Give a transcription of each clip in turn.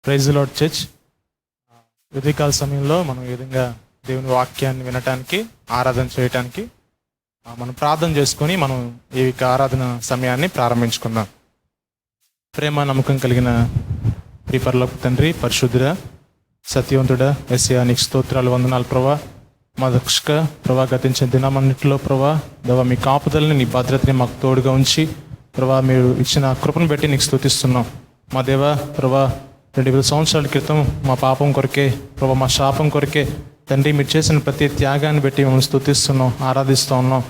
Praise the lord church. ఉదయకాల సమయంలో మనం ఈ విధంగా దేవుని వాక్యాన్ని వినటానికి, ఆరాధన చేయటానికి మనం ప్రార్థన చేసుకొని మనం ఈ ఆరాధన సమయాన్ని ప్రారంభించుకుందాం. ప్రేమ నమ్మకం కలిగిన పరలోక తండ్రి, పరిశుద్ధుడా, సత్యవంతుడా, యేసయ్యా నీకు స్తోత్రాలు, వందనాలు ప్రభా. మా రక్షక ప్రభా, గతించిన దినమన్నింటిలో ప్రభా దేవా మీ కాపుదలని, నీ భద్రతని మాకు తోడుగా ఉంచి ప్రభా మీరు ఇచ్చిన కృపను బట్టి నీకు స్తుతిస్తున్నాం. మా దేవా ప్రభా 2000 సంవత్సరాల క్రితం మా పాపం కొరకే ప్రభా, మా శాపం కొరకే తండ్రి మీరు చేసిన ప్రతి త్యాగాన్ని బట్టి మేము స్తుతిస్తున్నాం, ఆరాధిస్తూ ఉన్నాం.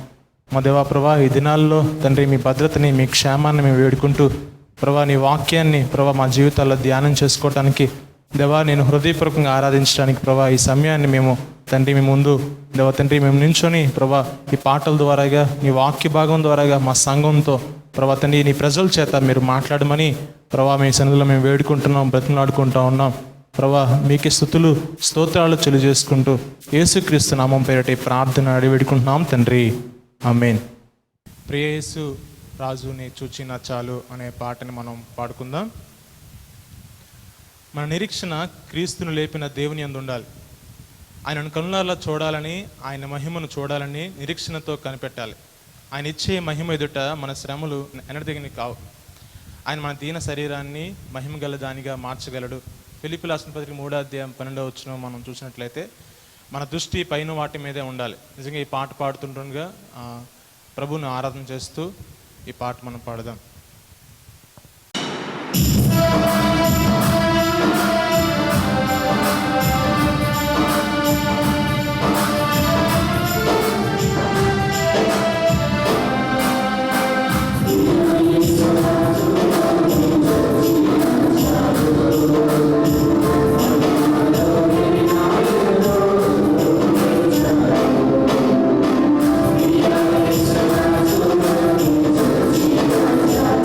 మా దేవా ప్రభా ఈ దినాల్లో తండ్రి మీ భద్రతని, మీ క్షేమాన్ని మేము వేడుకుంటూ ప్రభా నీ వాక్యాన్ని ప్రభా మా జీవితాల్లో ధ్యానం చేసుకోవటానికి దేవా నేను హృదయపూర్వకంగా ఆరాధించడానికి ప్రభా ఈ సమయాన్ని మేము తండ్రి మీ ముందు దేవా తండ్రి మేము నించొని ప్రభా ఈ పాటల ద్వారాగా, నీ వాక్య భాగం ద్వారాగా మా సంఘంతో ప్రభా తండ్రి నీ ప్రజల చేత మీరు మాట్లాడమని ప్రభా మీ సన్నిధిలో మేము వేడుకుంటున్నాం, బ్రతిమలాడుకుంటూ ఉన్నాం. ప్రభా మీకే స్తుతులు స్తోత్రాలు తెలియజేసుకుంటూ యేసుక్రీస్తు నామం పేరటి ప్రార్థన అడిగి వేడుకుంటున్నాం తండ్రి, ఆమేన్. ప్రియ యేసు రాజుని చూచిన చాలు అనే పాటని మనం పాడుకుందాం. మన నిరీక్షణ క్రీస్తును లేపిన దేవుని యందు ఉండాలి. ఆయనను కనులారా చూడాలని, ఆయన మహిమను చూడాలని నిరీక్షణతో కనిపెట్టాలి. ఆయన ఇచ్చే మహిమ ఎదుట మన శ్రమలు ఎన్నడదిగినవి కావు. ఆయన మన దీన శరీరాన్ని మహిమ గల దానిగా మార్చగలడు. ఫిలిప్పీయుల రాసిన పత్రిక 3:12 మనం చూసినట్లయితే మన దృష్టి పైన వాటి మీదే ఉండాలి. నిజంగా ఈ పాట పాడుతుండగా ప్రభువును ఆరాధన చేస్తూ ఈ పాట మనం పాడదాం. Yeah.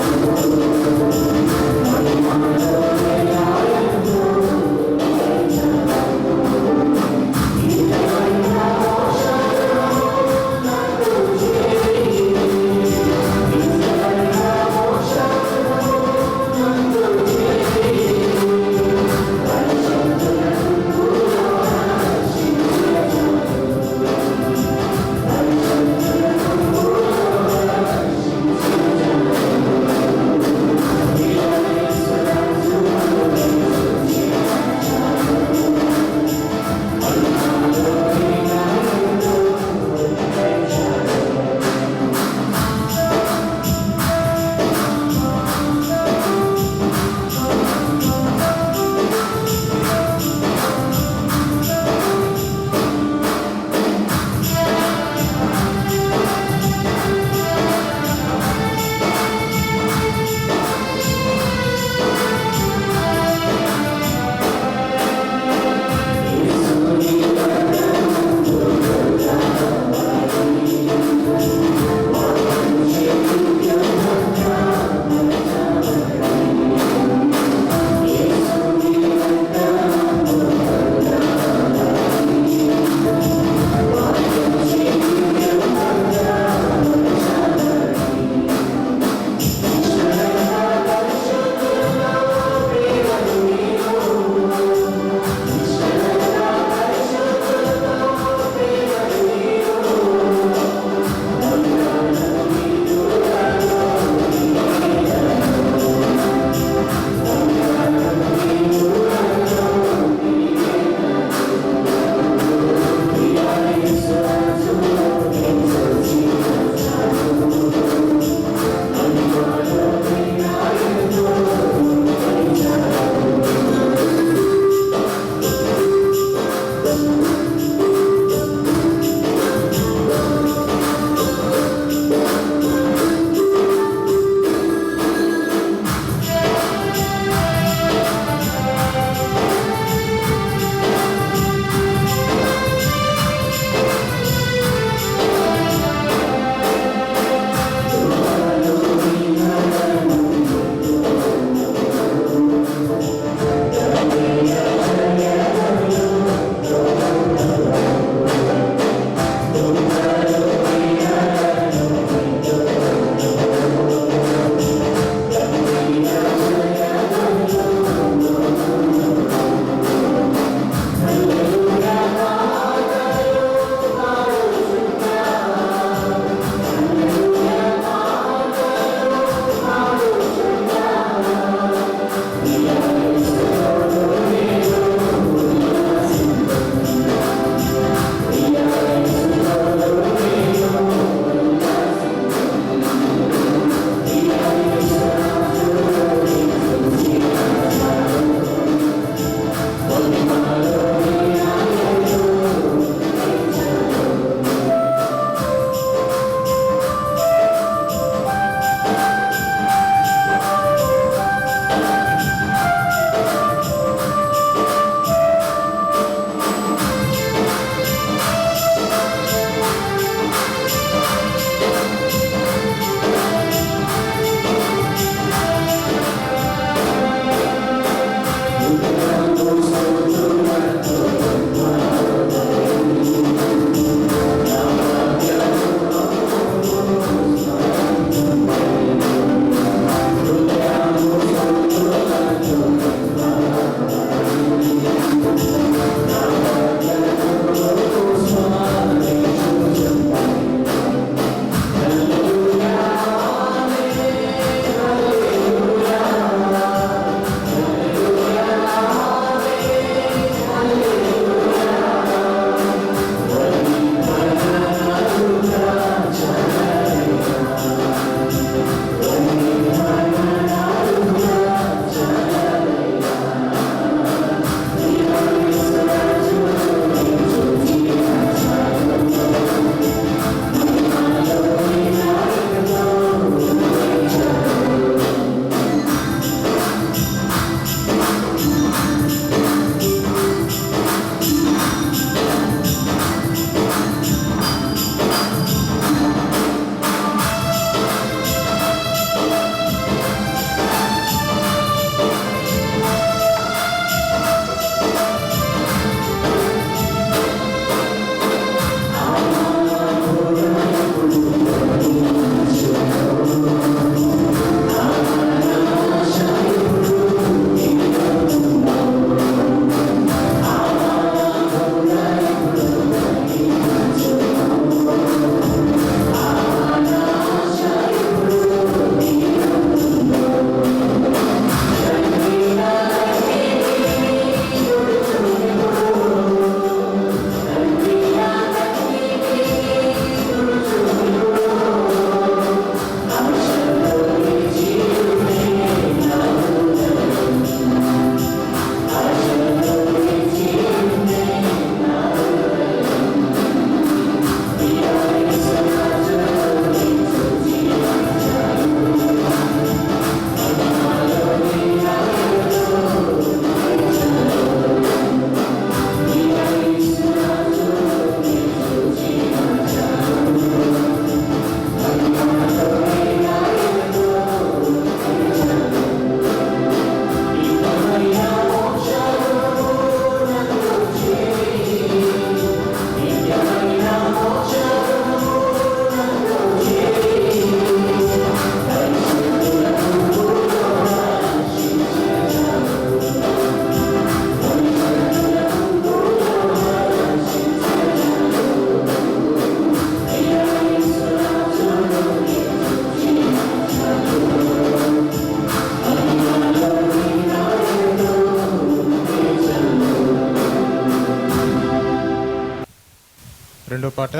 2వ పాట,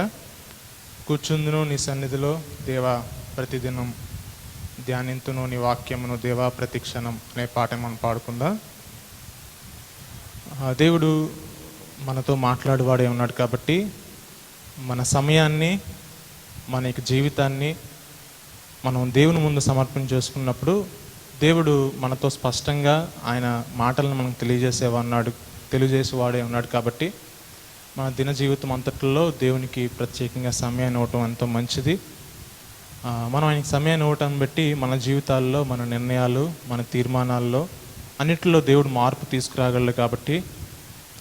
కూర్చుందును నీ సన్నిధిలో దేవా ప్రతిదినం, ధ్యానింతును నీ వాక్యమును దేవా ప్రతిక్షణం అనే పాట మనం పాడుకుందాం. దేవుడు మనతో మాట్లాడువాడే ఉన్నాడు కాబట్టి మన సమయాన్ని, మన యొక్క జీవితాన్ని మనం దేవుని ముందు సమర్పణ చేసుకున్నప్పుడు దేవుడు మనతో స్పష్టంగా ఆయన మాటలను మనకు తెలియజేసేవాడే ఉన్నాడు కాబట్టి మన దిన జీవితం అంతట్లో దేవునికి ప్రత్యేకంగా సమయాన్ని ఇవ్వటం ఎంతో మంచిది. మనం ఆయనకి సమయాన్ని ఇవ్వటం బట్టి మన జీవితాల్లో, మన నిర్ణయాలు, మన తీర్మానాల్లో అన్నిటిలో దేవుడు మార్పు తీసుకురాగలడు. కాబట్టి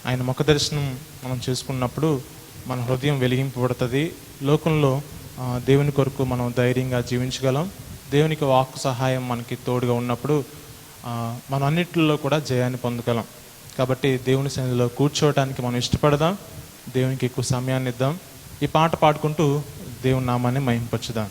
ఆయన ముఖ దర్శనం మనం చేసుకున్నప్పుడు మన హృదయం వెలిగింపబడుతుంది. లోకంలో దేవుని కొరకు మనం ధైర్యంగా జీవించగలం. దేవునికి వాక్కు సహాయం మనకి తోడుగా ఉన్నప్పుడు మనం అన్నిటిలో కూడా జయాన్ని పొందగలం. కాబట్టి దేవుని సన్నిధిలో కూర్చోవడానికి మనం ఇష్టపడదాం, దేవునికి ఎక్కువ సమయాన్ని ఇద్దాం. ఈ పాట పాడుకుంటూ దేవుని నామాన్ని మహింపరచుదాం.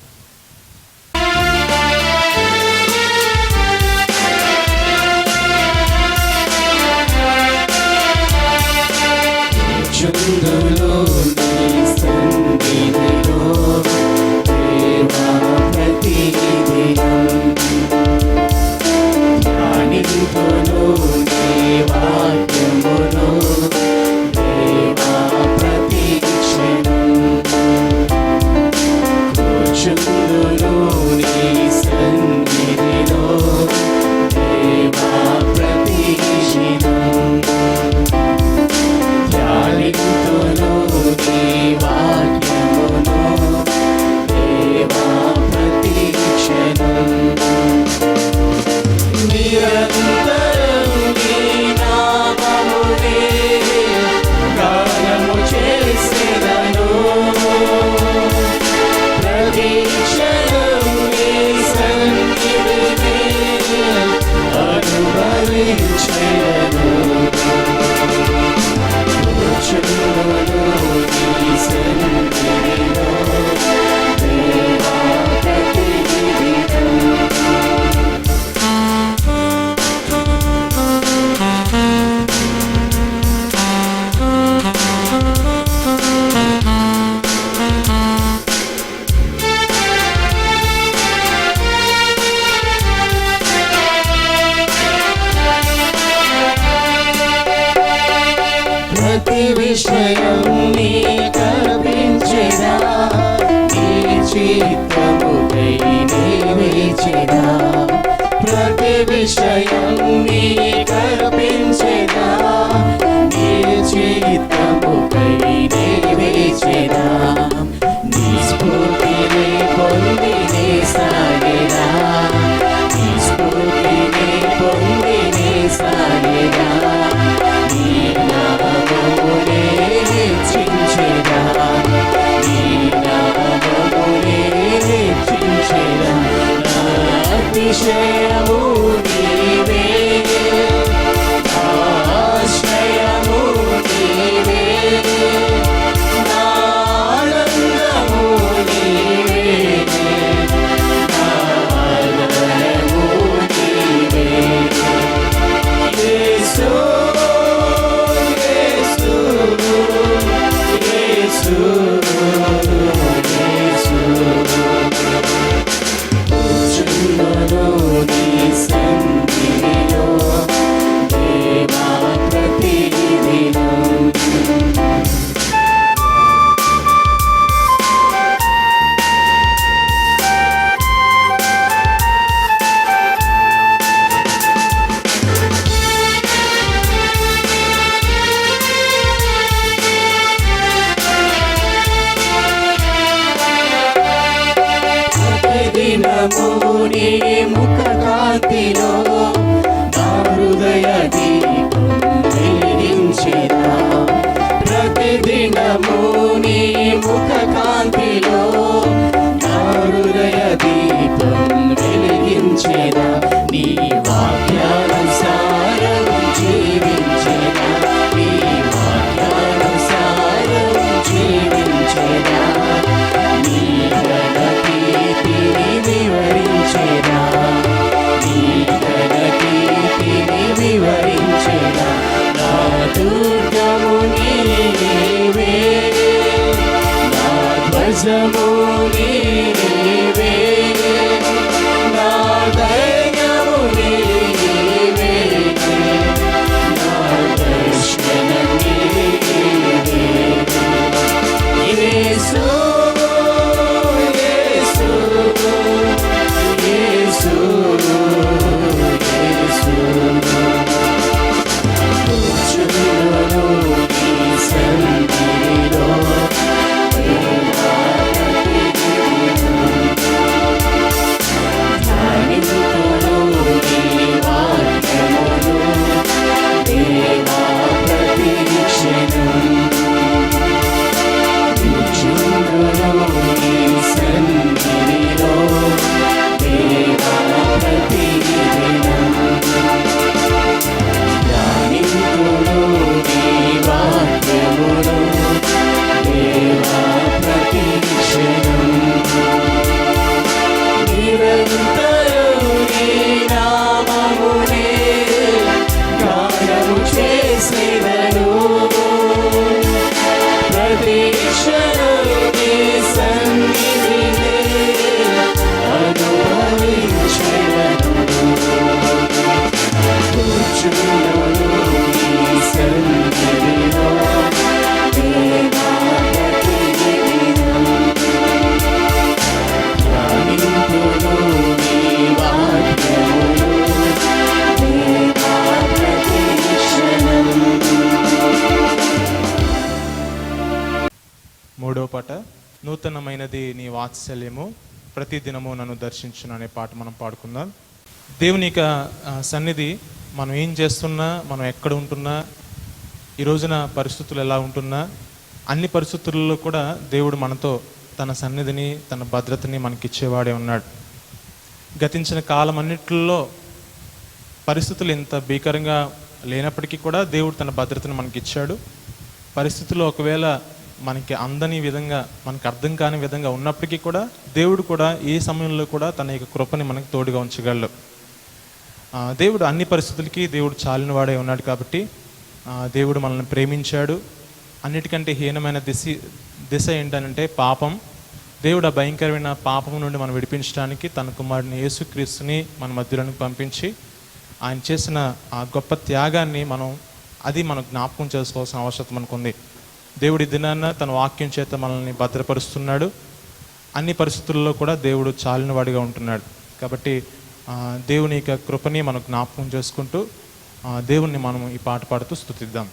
ముఖ కాంతిలో నా హృదయ దీపం వెలిగించేదా. ప్రతిదినము నీ ముఖ కాంతిలో నా హృదయ దీపం వెలిగించేదా. నీ వాక్యానుసారం జీవించేదా, నీ వాక్యానుసారం జీవించేదా. నీ ఘనకీర్తిని వివరించేదా, నీ ఘనకీర్తిని వివరించేదా. నా దుర్గము నీవే, నిరంతరం నీ నామమునే గానము చేసేదను. ప్రతి క్షణం నీ సన్నిధినే అనుభవించెదను. కూర్చున్నాను నీ సన్నిధిలో దేవా ప్రతిదినం. ధ్యానింతును నీ వాక్యమును దేవా ప్రతి క్షణం. మూడో పాట, నూతనమైనది నీ వాత్సల్యము ప్రతిదినము నన్ను దర్శించును అనే పాట మనం పాడుకుందాం. దేవుని యొక్క సన్నిధి మనం ఏం చేస్తున్నా, మనం ఎక్కడ ఉంటున్నా, ఈ రోజున పరిస్థితులు ఎలా ఉంటున్నా, అన్ని పరిస్థితుల్లో కూడా దేవుడు మనతో తన సన్నిధిని, తన భద్రతని మనకిచ్చేవాడే ఉన్నాడు. గతించిన కాలం అన్నిటిలో పరిస్థితులు ఎంత భీకరంగా లేనప్పటికీ కూడా దేవుడు తన భద్రతను మనకిచ్చాడు. పరిస్థితులు ఒకవేళ మనకి అందని విధంగా, మనకు అర్థం కాని విధంగా ఉన్నప్పటికీ కూడా దేవుడు కూడా ఏ సమయంలో కూడా తన యొక్క కృపని మనకు తోడుగా ఉంచగలడు. దేవుడు అన్ని పరిస్థితులకి దేవుడు చాలినవాడే ఉన్నాడు. కాబట్టి దేవుడు మనల్ని ప్రేమించాడు. అన్నిటికంటే హీనమైన దిశ ఏంటంటే పాపం. దేవుడు ఆ భయంకరమైన పాపం నుండి మనం విడిపించడానికి తన కుమారుని యేసుక్రీస్తుని మన మధ్యలోనికి పంపించి ఆయన చేసిన ఆ గొప్ప త్యాగాన్ని మనం జ్ఞాపకం చేసుకోవాల్సిన అవసరం మనకుంది. దేవుడి దినాన్న తన వాక్యం చేత మనల్ని భద్రపరుస్తున్నాడు. అన్ని పరిస్థితుల్లో కూడా దేవుడు చాలినవాడిగా ఉంటున్నాడు. కాబట్టి దేవుని యొక్క కృపని మనం జ్ఞాపకం చేసుకుంటూ దేవుణ్ణి మనం ఈ పాట పాడుతూ స్తుతిద్దాం.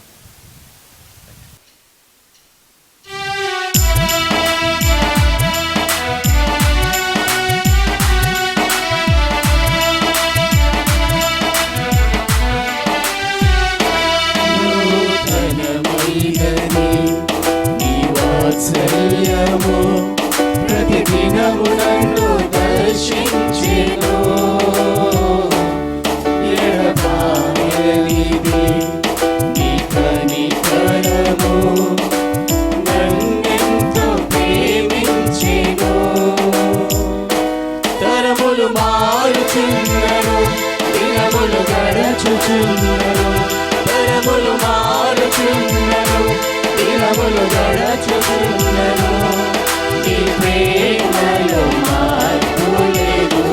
వాత్సల్యము ప్రతిదినము నన్ను దర్శించెను. ఎడబాయనిది నీ కనికరము నన్నెంతో ప్రేమించెను. తరములు మారుచున్నను, దినములు గడచుచున్నను. తరములు మారుచున్నను, దినములు గడచుచున్నను. నీ ప్రేమలో మార్పు లేదు.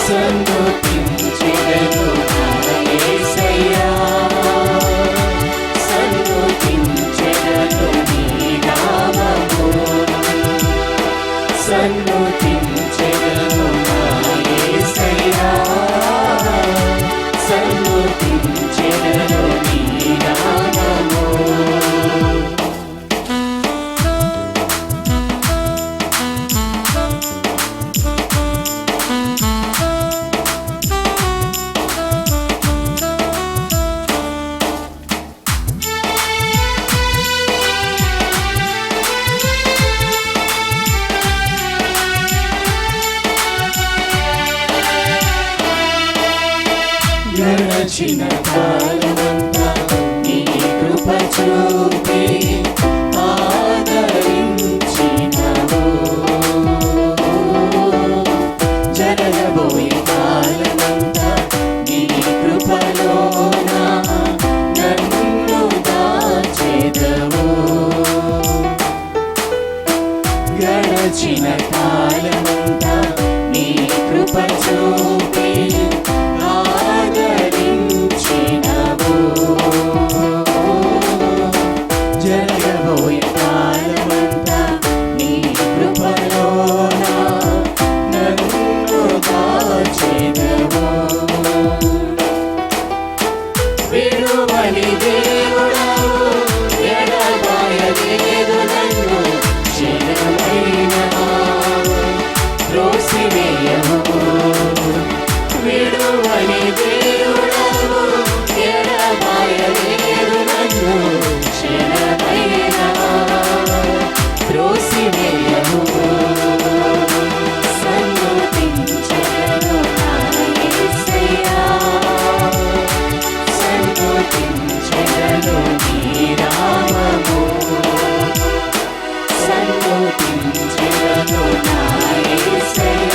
సన్నుతించెదను నా యేసయ్యా, సన్నుతించెదను నీ నామము. సన్నుతించెదను నా యేసయ్యా, సన్నుతించెదను నీ నామము. గడచిన కాలమంతా నీ కృప చూపి ఆదరించినవు. జరగబోయే కాలమంతా నీ కృపలోన నన్ను దాచెదవు. గడచిన కాలమంతా నీ కృప చూపి ఆదరించినవు. జరగబోయే కాలమంతా నీ కృపలోన నన్ను దాచెదవు. విడువని దేవుడవు, ఎడబాయలేదు నన్ను క్షణమైనా త్రోసివేయవు. విడువని దేవుడవు, ఎడబాయలేదు నన్ను క్షణమైనా త్రోసివేయవు. సన్నుతించెదను నా యేసయ్యా, సన్నుతించెదను నీ నామము. సన్నుతించెదను నా యేసయ్యా,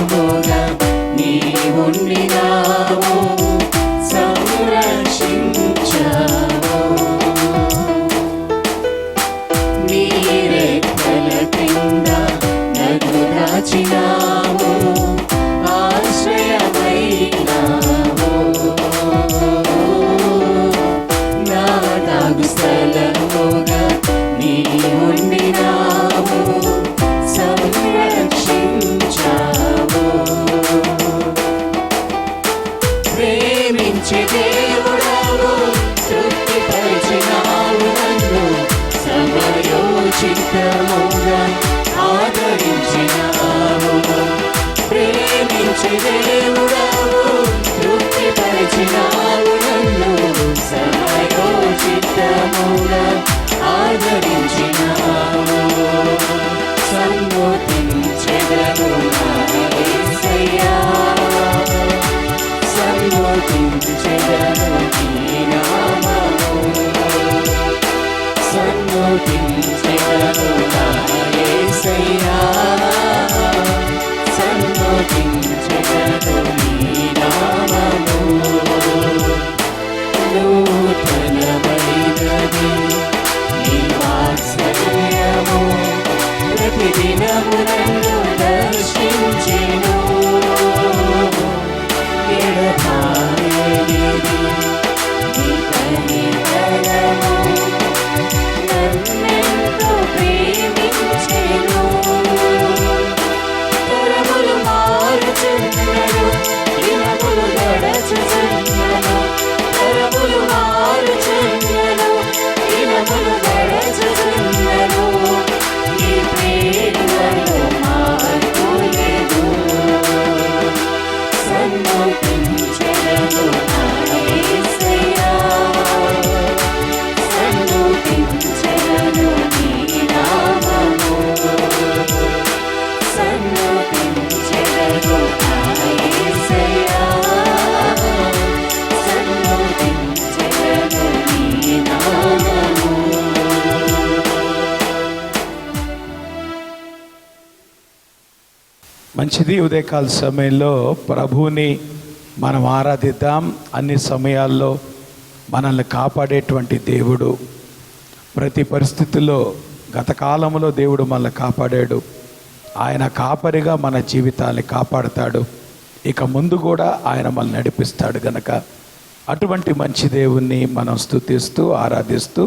స్థలముగా నీవుండినావు, సంరక్షించావు. నీ రెక్కల క్రింద నన్ను దాచినావు, ఆశ్రయమైనావు. నా దాగు స్థలముగా నీవుండినావు, సంరక్షించావు. ప్రేమించే దేవుడవు, తృప్తిపరిచినావు నన్ను, సమయోచితముగా ఆదరించినావు. ప్రేమించే దేవుడవు, తృప్తిపరిచినావు నన్ను, సమయోచితముగా ఆదరించినావు. సన్నుతించెదను నా యేసయ్యా, సన్నుతించెదను నీ నామము, సన్నుతించెదను నా యేసయ్యా, సన్నుతించెదను నీ నామము. నూతనమైనది నీ వాత్సల్యము, ప్రతిదినము నన్ను దర్శించెను. ఎడబాయనిది నీ కనికరము, నన్నెంతో ప్రేమించెను. తరములు మారుచున్నను, దినములు గడచుచున్నను, తరములు మారుచున్నను, దినములు గడచుచున్నను. నీ ప్రేమలో మార్పు లేదు. సన్నుతించెదను నా యేసయ్యా, సన్నుతించెదను నీ నామము, సన్నుతించెదను నా యేసయ్యా, సన్నుతించెదను నీ నామము. మంచిది. ఉదయకాల సమయంలో ప్రభువుని మనం ఆరాధిద్దాం. అన్ని సమయాల్లో మనల్ని కాపాడేటువంటి దేవుడు, ప్రతి పరిస్థితుల్లో గత కాలంలో దేవుడు మనల్ని కాపాడాడు. ఆయన కాపరిగా మన జీవితాన్ని కాపాడుతాడు. ఇక ముందు కూడా ఆయన మనల్ని నడిపిస్తాడు గనక అటువంటి మంచి దేవుణ్ణి మనం స్తుతిస్తూ ఆరాధిస్తూ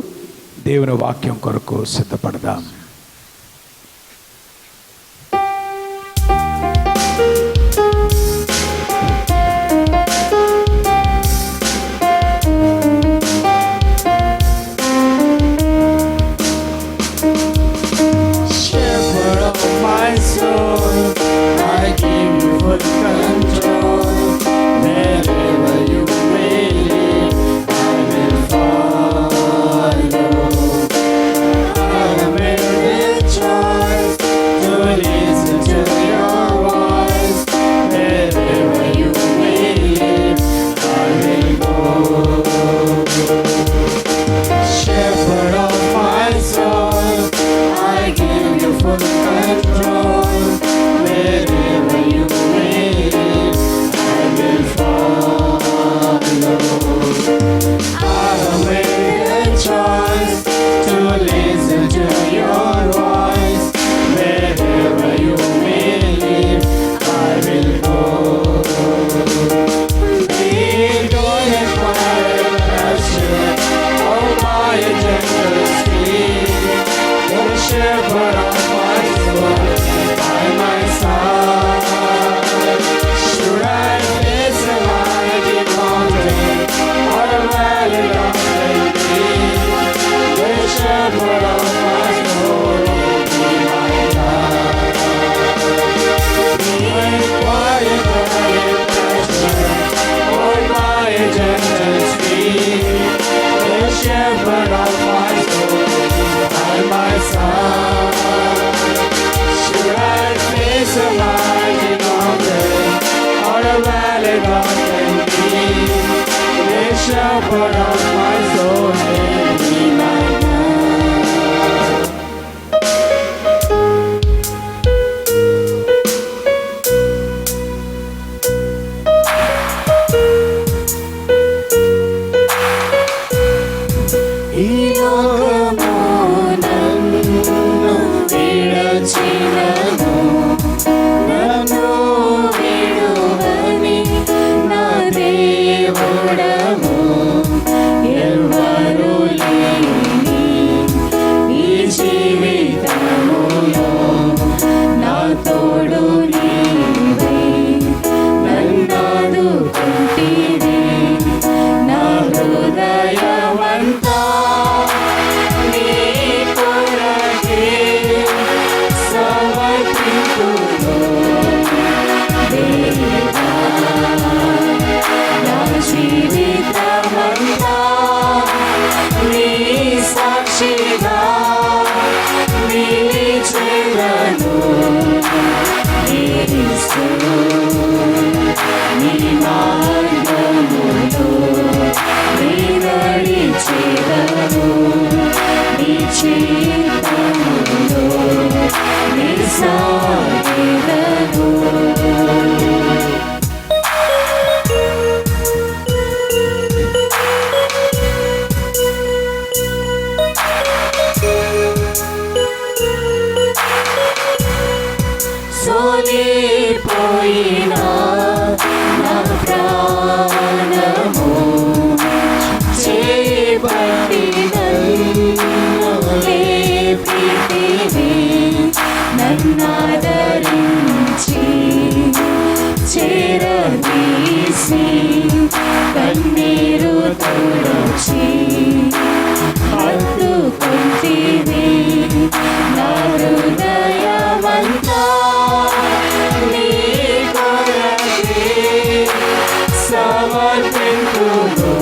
దేవుని వాక్యం కొరకు సిద్ధపడదాం. shepherd of my soul, and be my God. పోయినా నా ప్రాణము చేపట్టి నన్ను లేపితివి, నన్నాదరించి చేరదీసి కన్నీరు తుడచి హత్తుకొంటివి నా హృదయమంతా నీ కొరకే సమర్పింతును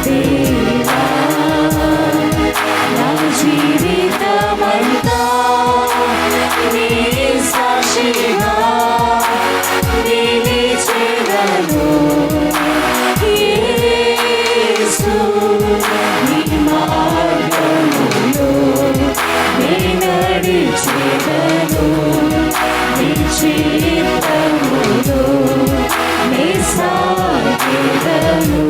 దేవా, నా జీవితమంతా నీ సాక్షిగా నిలిచెదను. యేసు నీ మార్గములో నే నడిచెదను, నీ చిత్తములో నే సాగెదను.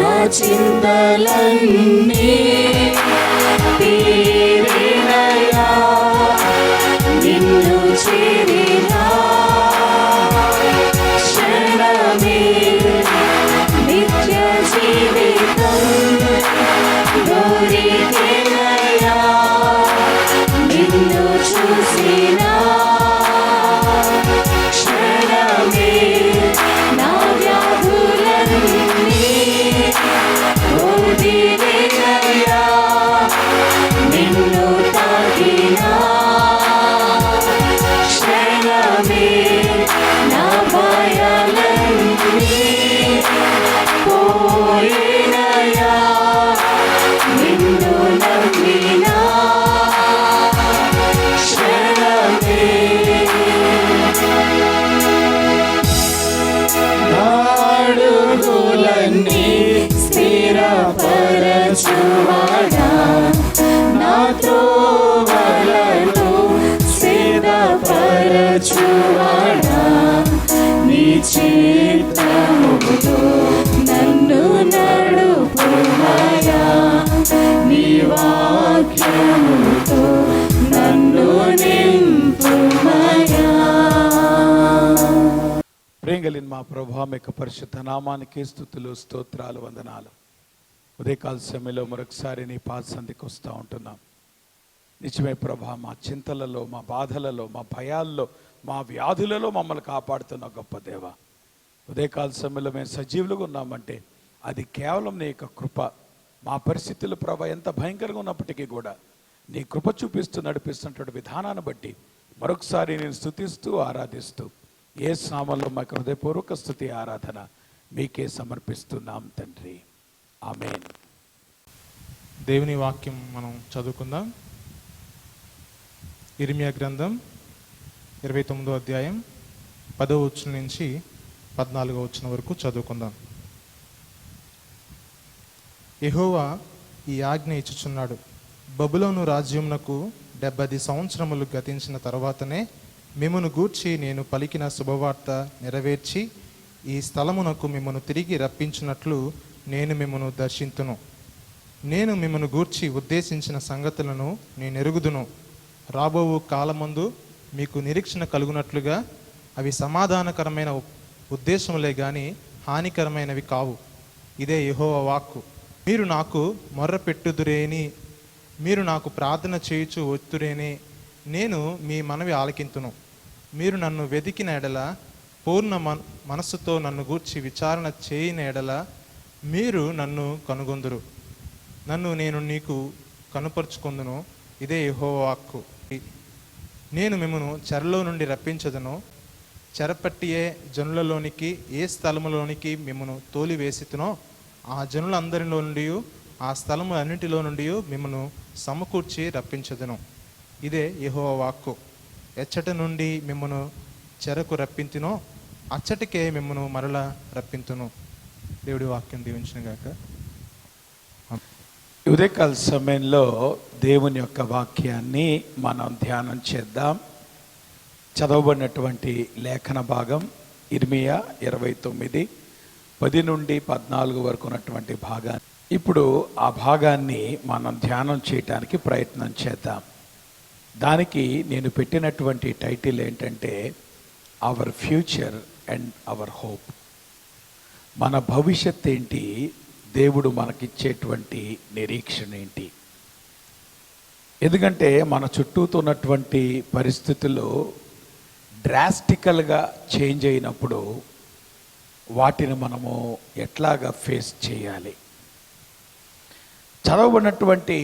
నా చింతలన్నీ తీరినయా, నిన్ను చేరిన క్షణమే నిత్య జీవితం దొరికెనయా, నిన్ను చూసిన క్షణమే నా వ్యాధులన్నీ వదిలేనయా, నిన్ను తాకిన క్షణమే నా భయాలన్నీ పోయినయా, నిన్ను నమ్మిన క్షణమే అడుగులన్నీ స్థిరపరచువాడా, నా త్రోవలను సిద్ధపరచువాడా, నీ చిత్తముతో నన్ను నడుపుమయా, నీ వాక్యముతో నన్ను నింపుమయా. ప్రేంగలిన్ మా ప్రభా మీకు పరిశుద్ధ నామానికి స్తుతులు స్తోత్రాలు వందనాలు. ఉదయకాల సమయంలో మరొకసారి నీ పాద సంధికి వస్తూ ఉంటున్నాం. నిజమే ప్రభా, మా చింతలలో, మా బాధలలో, మా భయాల్లో, మా వ్యాధులలో మమ్మల్ని కాపాడుతున్న గొప్ప దేవ. ఉదయకాల సమయంలో మేము సజీవులుగా ఉన్నామంటే అది కేవలం నీ యొక్క కృప. మా పరిస్థితులు ప్రభా ఎంత భయంకరంగా ఉన్నప్పటికీ కూడా నీ కృప చూపిస్తూ నడిపిస్తున్నటువంటి విధానాన్ని బట్టి మరొకసారి నేను స్తుతిస్తూ ఆరాధిస్తూ ఏ నామములో మాకు హృదయపూర్వక స్తుతి ఆరాధన మీకే సమర్పిస్తున్నాం తండ్రి, ఆమేన్. దేవుని వాక్యం మనం చదువుకుందాం. ఇర్మియా గ్రంథం 29వ అధ్యాయం 10వ వచనం నుంచి 14వ వచనం వరకు చదువుకుందాం. యెహోవా ఈ ఆజ్ఞ ఇచ్చుచున్నాడు, బబులోను రాజ్యమునకు 70 సంవత్సరములు గతించిన తర్వాతనే మిమ్మును గూర్చి నేను పలికిన శుభవార్త నెరవేర్చి ఈ స్థలమునకు మిమ్మను తిరిగి రప్పించినట్లు నేను మిమ్మను దర్శింతును. నేను మిమ్మను గూర్చి ఉద్దేశించిన సంగతులను నేను ఎరుగుదును. రాబోవు కాలమందు మీకు నిరీక్షణ కలుగునట్లుగా అవి సమాధానకరమైన ఉద్దేశములే గాని హానికరమైనవి కావు. ఇదే యెహోవా వాక్కు. మీరు నాకు మొర్ర పెట్టుదురేని, మీరు నాకు ప్రార్థన చేయుచు వచ్చురేని, నేను మీ మనవి ఆలకింతును. మీరు నన్ను వెదికిన ఎడల, పూర్ణ మనస్సుతో నన్ను గూర్చి విచారణ చేయని ఎడల మీరు నన్ను కనుగొందురు. నన్ను నేను నీకు కనుపరుచుకొందును. ఇదే యెహోవా వాక్కు. నేను మిమ్మను చెరలో నుండి రప్పించదును. చెరపట్టియే జనులలోనికి ఏ స్థలములోనికి మిమ్మను తోలివేసితునో ఆ జనులందరిలో నుండి, ఆ స్థలము అన్నింటిలో నుండి మిమ్మను సమకూర్చి రప్పించదును. ఇదే యెహోవా వాక్కు. ఎచ్చట నుండి మిమ్మను చెరకు రప్పింతునో అచ్చటికే మిమ్మను మరల రప్పింతును. దేవుడి వాక్యం దీవించును గాక. ఉదయకాల సమయంలో దేవుని యొక్క వాక్యాన్ని మనం ధ్యానం చేద్దాం. చదవబడినటువంటి లేఖన భాగం ఇర్మియా 29, 10 నుండి 14 వరకు ఉన్నటువంటి భాగాన్ని ఇప్పుడు ఆ భాగాన్ని మనం ధ్యానం చేయటానికి ప్రయత్నం చేద్దాం. దానికి నేను పెట్టినటువంటి టైటిల్ ఏంటంటే our future and hour hope. మన భవిష్యత్ ఏంటి, దేవుడు మనకిచ్చేటువంటి నిరీక్షణ ఏంటి. ఎందుకంటే మన చుట్టూతో ఉన్నటువంటి పరిస్థితులు డ్రాస్టికల్గా చేంజ్ అయినప్పుడు వాటిని మనము ఎట్లాగా ఫేస్ చేయాలి. చదవబడినటువంటి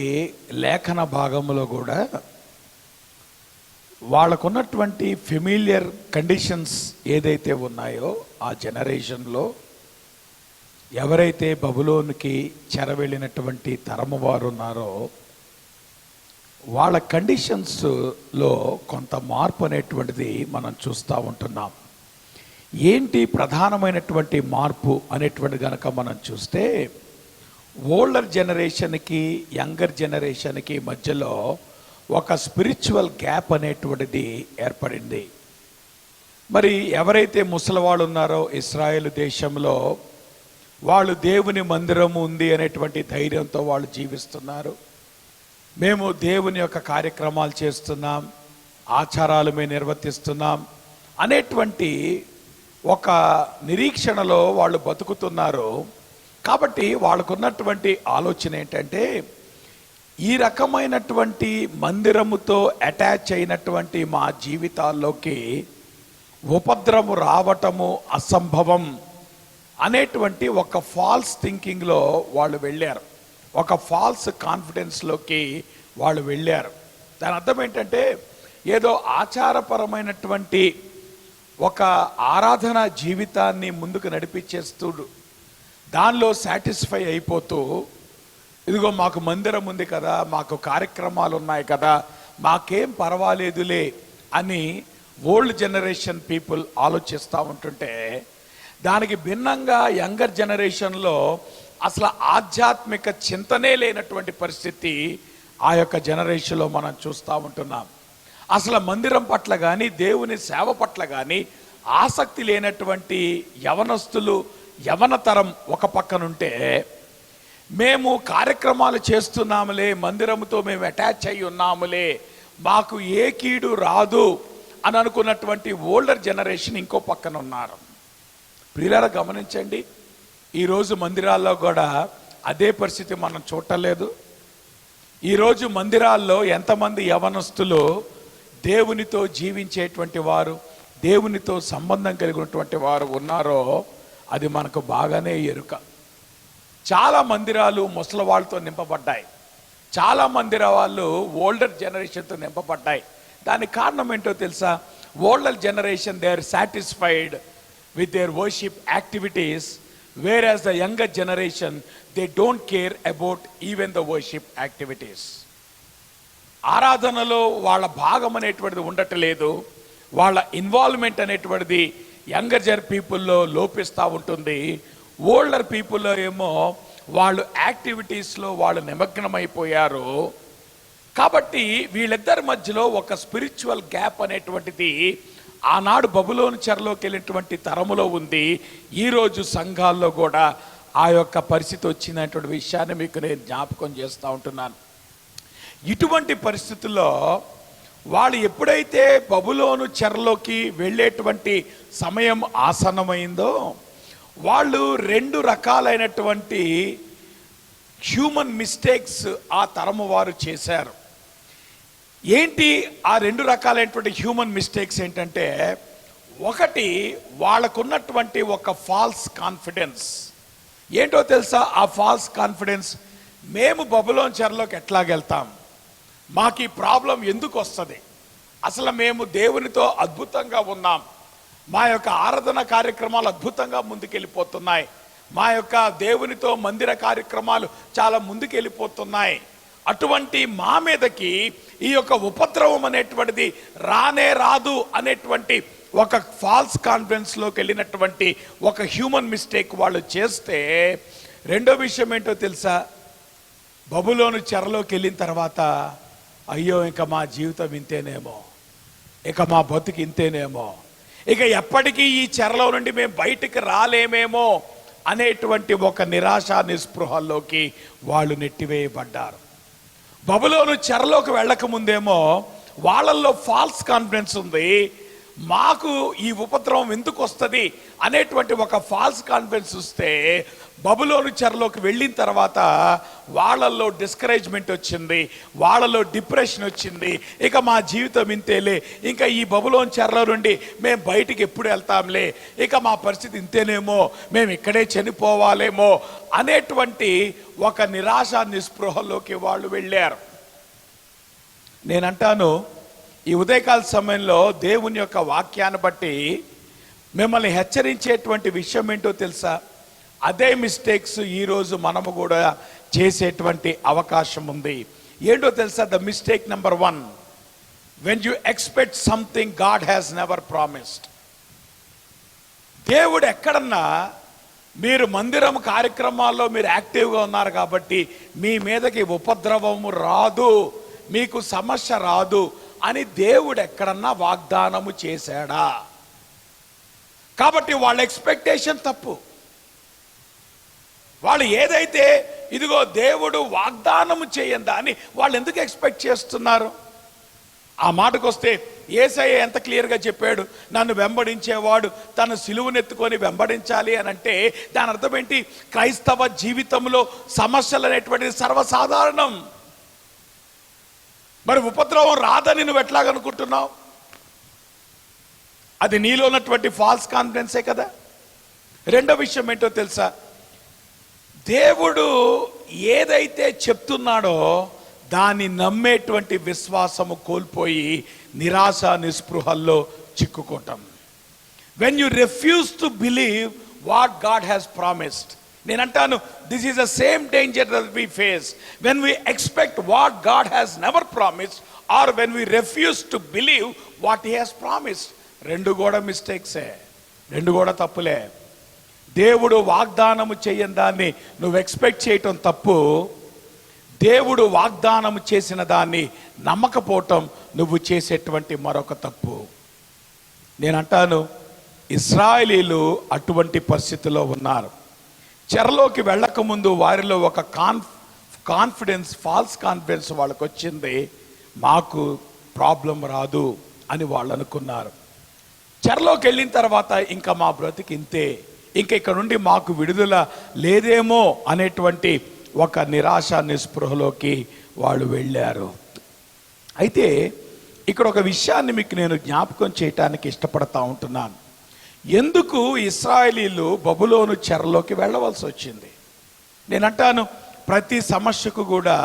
లేఖన భాగంలో కూడా వాళ్ళకున్నటువంటి ఫెమిలియర్ కండిషన్స్ ఏదైతే ఉన్నాయో ఆ జనరేషన్లో ఎవరైతే బబులోనికి చెర వెళ్ళినటువంటి తరము వారు ఉన్నారో వాళ్ళ కండిషన్స్లో కొంత మార్పు అనేటువంటిది మనం చూస్తూ ఉంటున్నాం. ఏంటి ప్రధానమైనటువంటి మార్పు అనేటువంటి కనుక మనం చూస్తే ఓల్డర్ జనరేషన్కి యంగర్ జనరేషన్కి మధ్యలో ఒక స్పిరిచువల్ గ్యాప్ అనేటువంటిది ఏర్పడింది. మరి ఎవరైతే ముసలివాళ్ళు ఉన్నారో ఇశ్రాయేలు దేశంలో వాళ్ళు దేవుని మందిరం ఉంది అనేటువంటి ధైర్యంతో వాళ్ళు జీవిస్తున్నారు. మేము దేవుని యొక్క కార్యక్రమాలు చేస్తున్నాం, ఆచారాలు మేము నిర్వర్తిస్తున్నాం అనేటువంటి ఒక నిరీక్షణలో వాళ్ళు బతుకుతున్నారు. కాబట్టి వాళ్ళకున్నటువంటి ఆలోచన ఏంటంటే ఈ రకమైనటువంటి మందిరముతో అటాచ్ అయినటువంటి మా జీవితాల్లోకి ఉపద్రవం రావటము అసంభవం అనేటువంటి ఒక ఫాల్స్ థింకింగ్లో వాళ్ళు వెళ్ళారు, ఒక ఫాల్స్ కాన్ఫిడెన్స్లోకి వాళ్ళు వెళ్ళారు. దాని అర్థం ఏంటంటే ఏదో ఆచారపరమైనటువంటి ఒక ఆరాధన జీవితాన్ని ముందుకు నడిపించేస్తూ దానిలో సాటిస్ఫై అయిపోతూ ఇదిగో మాకు మందిరం ఉంది కదా, మాకు కార్యక్రమాలు ఉన్నాయి కదా, మాకేం పర్వాలేదులే అని ఓల్డ్ జనరేషన్ పీపుల్ ఆలోచిస్తూ ఉంటుంటే దానికి భిన్నంగా యంగర్ జనరేషన్లో అసలు ఆధ్యాత్మిక చింతనే లేనటువంటి పరిస్థితి ఆ యొక్క జనరేషన్లో మనం చూస్తూ ఉంటున్నాం. అసలు మందిరం పట్ల కానీ దేవుని సేవ పట్ల కానీ ఆసక్తి లేనటువంటి యవనస్తులు యవనతరం ఒక పక్కనుంటే మేము కార్యక్రమాలు చేస్తున్నాములే, మందిరముతో మేము అటాచ్ అయి ఉన్నాములే, మాకు ఏ కీడు రాదు అని అనుకున్నటువంటి ఓల్డర్ జనరేషన్ ఇంకో పక్కన ఉన్నారు. ప్రియులారా గమనించండి, ఈరోజు మందిరాల్లో కూడా అదే పరిస్థితి మనం చూడలేదు. ఈరోజు మందిరాల్లో ఎంతమంది యవనస్తులు దేవునితో జీవించేటువంటి వారు, దేవునితో సంబంధం కలిగినటువంటి వారు ఉన్నారో అది మనకు బాగానే ఎరుక. చాలా మందిరాలు ముసలి వాళ్ళతో నింపబడ్డాయి, చాలా మందిరాలు ఓల్డర్ జనరేషన్తో నింపబడ్డాయి. దానికి కారణం ఏంటో తెలుసా? Older generation they are satisfied with their worship activities, whereas the younger generation they don't care about even the worship activities. ఆరాధనలో వాళ్ళ భాగం అనేటువంటిది ఉండట్లేదు, వాళ్ళ ఇన్వాల్వ్మెంట్ అనేటువంటిది యంగర్ పీపుల్లో లోపిస్తూ ఉంటుంది. ఓల్డర్ పీపుల్లో ఏమో వాళ్ళు యాక్టివిటీస్లో వాళ్ళు నిమగ్నమైపోయారు. కాబట్టి వీళ్ళిద్దరి మధ్యలో ఒక స్పిరిచువల్ గ్యాప్ అనేటువంటిది ఆనాడు బబులోను చెరలోకి వెళ్ళినటువంటి తరములో ఉంది. ఈరోజు సంఘాల్లో కూడా ఆ యొక్క పరిస్థితి వచ్చినటువంటి విషయాన్ని మీకు నేను జ్ఞాపకం చేస్తూ ఉంటున్నాను. ఇటువంటి పరిస్థితుల్లో వాళ్ళు ఎప్పుడైతే బబులోను చెరలోకి వెళ్ళేటువంటి సమయం ఆసన్నమైందో వాళ్ళు 2 రకాలైనటువంటి హ్యూమన్ మిస్టేక్స్ ఆ తరము వారు చేశారు. ఏంటి ఆ 2 రకాలైనటువంటి హ్యూమన్ మిస్టేక్స్ ఏంటంటే, ఒకటి వాళ్ళకున్నటువంటి ఒక ఫాల్స్ కాన్ఫిడెన్స్. ఏంటో తెలుసా ఆ ఫాల్స్ కాన్ఫిడెన్స్? మేము బబులోను చెరలోకి ఎట్లాగెళ్తాం, మాకు ఈ ప్రాబ్లం ఎందుకు వస్తుంది, అసలు మేము దేవునితో అద్భుతంగా ఉన్నాం, మా యొక్క ఆరాధన కార్యక్రమాలు అద్భుతంగా ముందుకెళ్ళిపోతున్నాయి, మా యొక్క దేవునితో మందిర కార్యక్రమాలు చాలా ముందుకెళ్ళిపోతున్నాయి, అటువంటి మా మీదకి ఈ యొక్క ఉపద్రవం అనేటువంటిది రానే రాదు అనేటువంటి ఒక ఫాల్స్ కాన్ఫిడెన్స్లోకి వెళ్ళినటువంటి ఒక హ్యూమన్ మిస్టేక్ వాళ్ళు చేస్తే, రెండో విషయం ఏంటో తెలుసా? బబులోను చెరలోకి వెళ్ళిన తర్వాత అయ్యో ఇక మా జీవితం ఇంతేనేమో, ఇక మా బతుకు ఇంతేనేమో, ఇక ఎప్పటికీ ఈ చెరలో నుండి మేము బయటికి రాలేమేమో అనేటువంటి ఒక నిరాశ నిస్పృహల్లోకి వాళ్ళు నెట్టివేయబడ్డారు. బబులోను చెరలోకి వెళ్ళక ముందేమో వాళ్ళల్లో ఫాల్స్ కాన్ఫిడెన్స్ ఉంది. మాకు ఈ ఉపద్రవం ఎందుకు వస్తుంది అనేటువంటి ఒక ఫాల్స్ కాన్ఫిడెన్స్ వస్తే బబులోను చెరలోకి వెళ్ళిన తర్వాత వాళ్ళల్లో డిస్కరేజ్మెంట్ వచ్చింది, వాళ్ళలో డిప్రెషన్ వచ్చింది. ఇక మా జీవితం ఇంతేలే, ఇంకా ఈ బబులోను చెరలో నుండి మేము బయటికి ఎప్పుడు వెళ్తాంలే, ఇక మా పరిస్థితి ఇంతేనేమో, మేము ఇక్కడే చనిపోవాలేమో అనేటువంటి ఒక నిరాశ నిస్పృహలోకి వాళ్ళు వెళ్ళారు. నేనంటాను, ఈ ఉదయకాల సమయంలో దేవుని యొక్క వాక్యాన్ని బట్టి మిమ్మల్ని హెచ్చరించేటువంటి విషయం ఏంటో తెలుసా? అదే మిస్టేక్స్ ఈరోజు మనము కూడా చేసేటువంటి అవకాశం ఉంది. ఏంటో తెలుసా? The mistake number 1, when you expect something God has never promised. దేవుడు ఎక్కడన్నా మీరు మందిరం కార్యక్రమాల్లో మీరు యాక్టివ్గా ఉన్నారు కాబట్టి మీ మీదకి ఉపద్రవము రాదు, మీకు సమస్య రాదు అని దేవుడు ఎక్కడన్నా వాగ్దానము చేశాడా? కాబట్టి వాళ్ళ ఎక్స్పెక్టేషన్ తప్పు. వాళ్ళు ఏదైతే ఇదిగో దేవుడు వాగ్దానము చేయందా అని వాళ్ళు ఎందుకు ఎక్స్పెక్ట్ చేస్తున్నారు? ఆ మాటకు వస్తే యేసయ్య ఎంత క్లియర్గా చెప్పాడు, నన్ను వెంబడించేవాడు తన సిలువనెత్తుకొని వెంబడించాలి అని అంటే దాని అర్థం ఏంటి? క్రైస్తవ జీవితంలో సమస్యలు అనేటువంటిది సర్వసాధారణం. మరి ఉపద్రవం రాదని నువ్వు ఎట్లాగనుకుంటున్నావు? అది నీలో ఉన్నటువంటి ఫాల్స్ కాన్ఫిడెన్సే కదా. రెండో విషయం ఏంటో తెలుసా? దేవుడు ఏదైతే చెప్తున్నాడో దాన్ని నమ్మేటువంటి విశ్వాసము కోల్పోయి నిరాశ నిస్పృహల్లో చిక్కుకుంటాం. When you refuse to believe what God has promised, నేనంటాను this is the same danger that we face when we expect what God has never promised or when we refuse to believe what he has promised. రెండు కూడా మిస్టేక్సే, రెండు కూడా తప్పులే. దేవుడు వాగ్దానము చేయని దాన్ని నువ్వు ఎక్స్పెక్ట్ చేయటం తప్పు. దేవుడు వాగ్దానము చేసిన దాన్ని నమ్మకపోవటం నువ్వు చేసేటువంటి మరొక తప్పు. నేనంటాను, ఇశ్రాయేలీలు అటువంటి పరిస్థితిలో ఉన్నారు. చెరలోకి వెళ్ళకముందు వారిలో ఒక కాన్ఫిడెన్స్, ఫాల్స్ కాన్ఫిడెన్స్ వాళ్ళకు వచ్చింది. మాకు ప్రాబ్లం రాదు అని వాళ్ళు అనుకున్నారు. చెరలోకి వెళ్ళిన తర్వాత ఇంకా మా బ్రతికి ఇంతే, ఇంకా ఇక్కడ నుండి మాకు విడుదల లేదేమో అనేటువంటి ఒక నిరాశ నిస్పృహలోకి వాళ్ళు వెళ్ళారు. అయితే ఇక్కడ ఒక విషయాన్ని మీకు నేను జ్ఞాపకం చేయటానికి ఇష్టపడతా ఉంటున్నాను. ఎందుకు ఇశ్రాయేలీలు బబులోను చెరలోకి వెళ్ళవలసి వచ్చింది? నేనంటాను, ప్రతి సమస్యకు కూడా,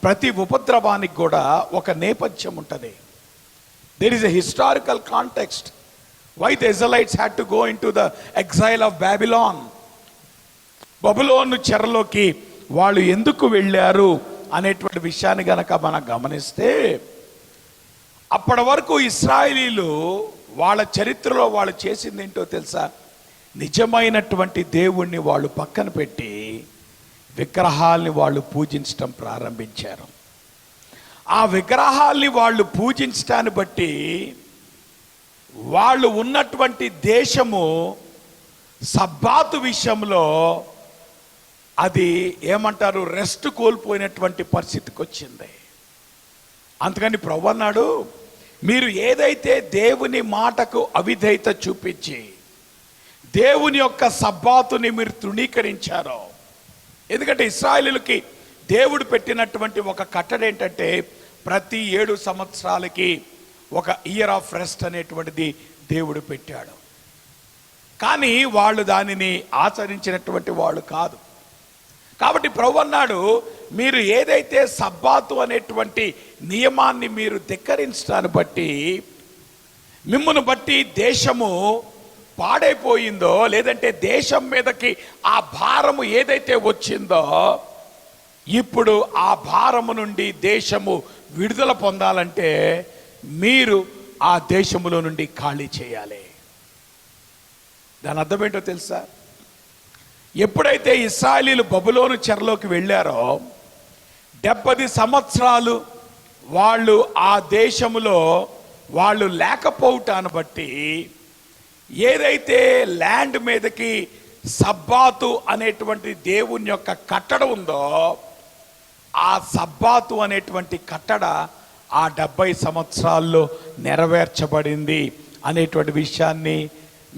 ప్రతి ఉపద్రవానికి కూడా ఒక నేపథ్యం ఉంటుంది. There is a historical context. Why the Israelites had to go into the exile of Babylon? బబులోను చెరలోకి వాళ్ళు ఎందుకు వెళ్ళారు అనేటువంటి విషయాన్ని గనక మనం గమనిస్తే, అప్పటి వరకు ఇశ్రాయేలీలు వాళ్ళ చరిత్రలో వాళ్ళు చేసింది ఏంటో తెలుసా? నిజమైనటువంటి దేవుణ్ణి వాళ్ళు పక్కన పెట్టి విగ్రహాల్ని వాళ్ళు పూజించటం ప్రారంభించారు. ఆ విగ్రహాల్ని వాళ్ళు పూజించటాన్ని బట్టి వాళ్ళు ఉన్నటువంటి దేశము సబ్బాతు విషయంలో అది ఏమంటారు, రెస్ట్ కోల్పోయినటువంటి పరిస్థితికి వచ్చింది. అందుకని ప్రభువు అన్నాడు, మీరు ఏదైతే దేవుని మాటకు అవిధేయత చూపించి దేవుని యొక్క సబ్బాతుని మీరు తృణీకరించారో, ఎందుకంటే ఇశ్రాయేలుకి దేవుడు పెట్టినటువంటి ఒక కట్టడి ఏంటంటే ప్రతి 7 సంవత్సరాలకి ఒక ఇయర్ ఆఫ్ రెస్ట్ అనేటువంటిది దేవుడు పెట్టాడు. కానీ వాళ్ళు దానిని ఆచరించినటువంటి వాళ్ళు కాదు. కాబట్టి ప్రభువు అన్నాడు, మీరు ఏదైతే సబ్బాతు అనేటువంటి నియమాన్ని మీరు ధిక్కరించడాన్ని బట్టి, మిమ్మును బట్టి దేశము పాడైపోయిందో, లేదంటే దేశం మీదకి ఆ భారము ఏదైతే వచ్చిందో, ఇప్పుడు ఆ భారము నుండి దేశము విడుదల పొందాలంటే మీరు ఆ దేశములో నుండి ఖాళీ చేయాలి. దాని అర్థం ఏంటో తెలుసా? ఎప్పుడైతే ఇశ్రాయేలీలు బబులోను చెరలోకి వెళ్ళారో 70 సంవత్సరాలు వాళ్ళు ఆ దేశములో వాళ్ళు లేకపోవటాన్ని బట్టి ఏదైతే ల్యాండ్ మీదకి సబ్బాతు అనేటువంటి దేవుని యొక్క కట్టడ ఉందో, ఆ సబ్బాతు అనేటువంటి కట్టడ ఆ 70 సంవత్సరాల్లో నెరవేర్చబడింది అనేటువంటి విషయాన్ని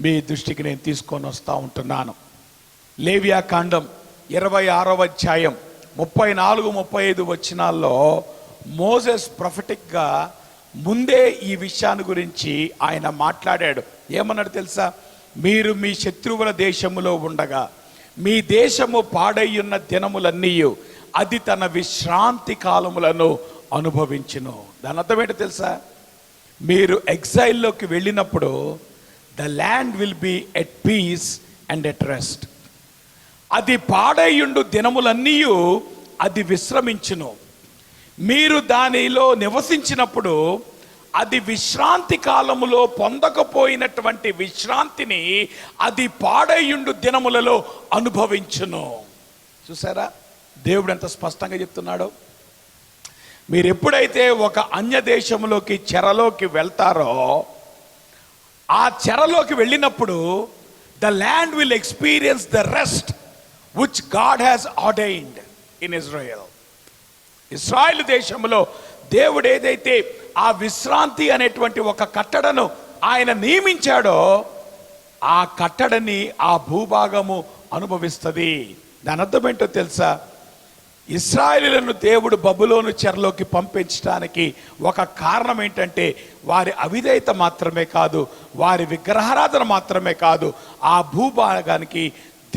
మీ దృష్టికి నేను తీసుకొని వస్తూ ఉంటున్నాను. లేవియా కాండం 26వ అధ్యాయం 34-35 వచనాల్లో మోసెస్ ప్రొఫెటిక్గా ముందే ఈ విషయాన్ని గురించి ఆయన మాట్లాడాడు. ఏమన్నాడు తెలుసా? మీరు మీ శత్రువుల దేశములో ఉండగా మీ దేశము పాడయ్యున్న దినములన్నీ అది తన విశ్రాంతి కాలములను అనుభవించును. దాని అర్థం ఏంటో తెలుసా? మీరు ఎగ్జైల్లోకి వెళ్ళినప్పుడు the land will be at peace and at rest. అది పాడయ్యుండు దినములన్నీ అది విశ్రమించును. మీరు దానిలో నివసించినప్పుడు అది విశ్రాంతి కాలములో పొందకపోయినటువంటి విశ్రాంతిని అది పాడయ్యుండు దినములలో అనుభవించును. చూసారా దేవుడు ఎంత స్పష్టంగా చెప్తున్నాడో? మీరు ఎప్పుడైతే ఒక అన్య దేశంలోకి చెరలోకి వెళ్తారో, ఆ చెరలోకి వెళ్ళినప్పుడు the land will experience the rest which God has ordained in Israel. Israel దేశంలో దేవుడు ఏదైతే ఆ విశ్రాంతి అనేటువంటి ఒక కట్టడను ఆయన నియమించాడో, ఆ కట్టడని ఆ భూభాగము అనుభవిస్తుంది. దాని అర్థం ఏంటో తెలుసా? ఇశ్రాయేలులను దేవుడు బబులోను చెరలోకి పంపించడానికి ఒక కారణం ఏంటంటే, వారి అవిధేయత మాత్రమే కాదు, వారి విగ్రహారాధన మాత్రమే కాదు, ఆ భూభాగానికి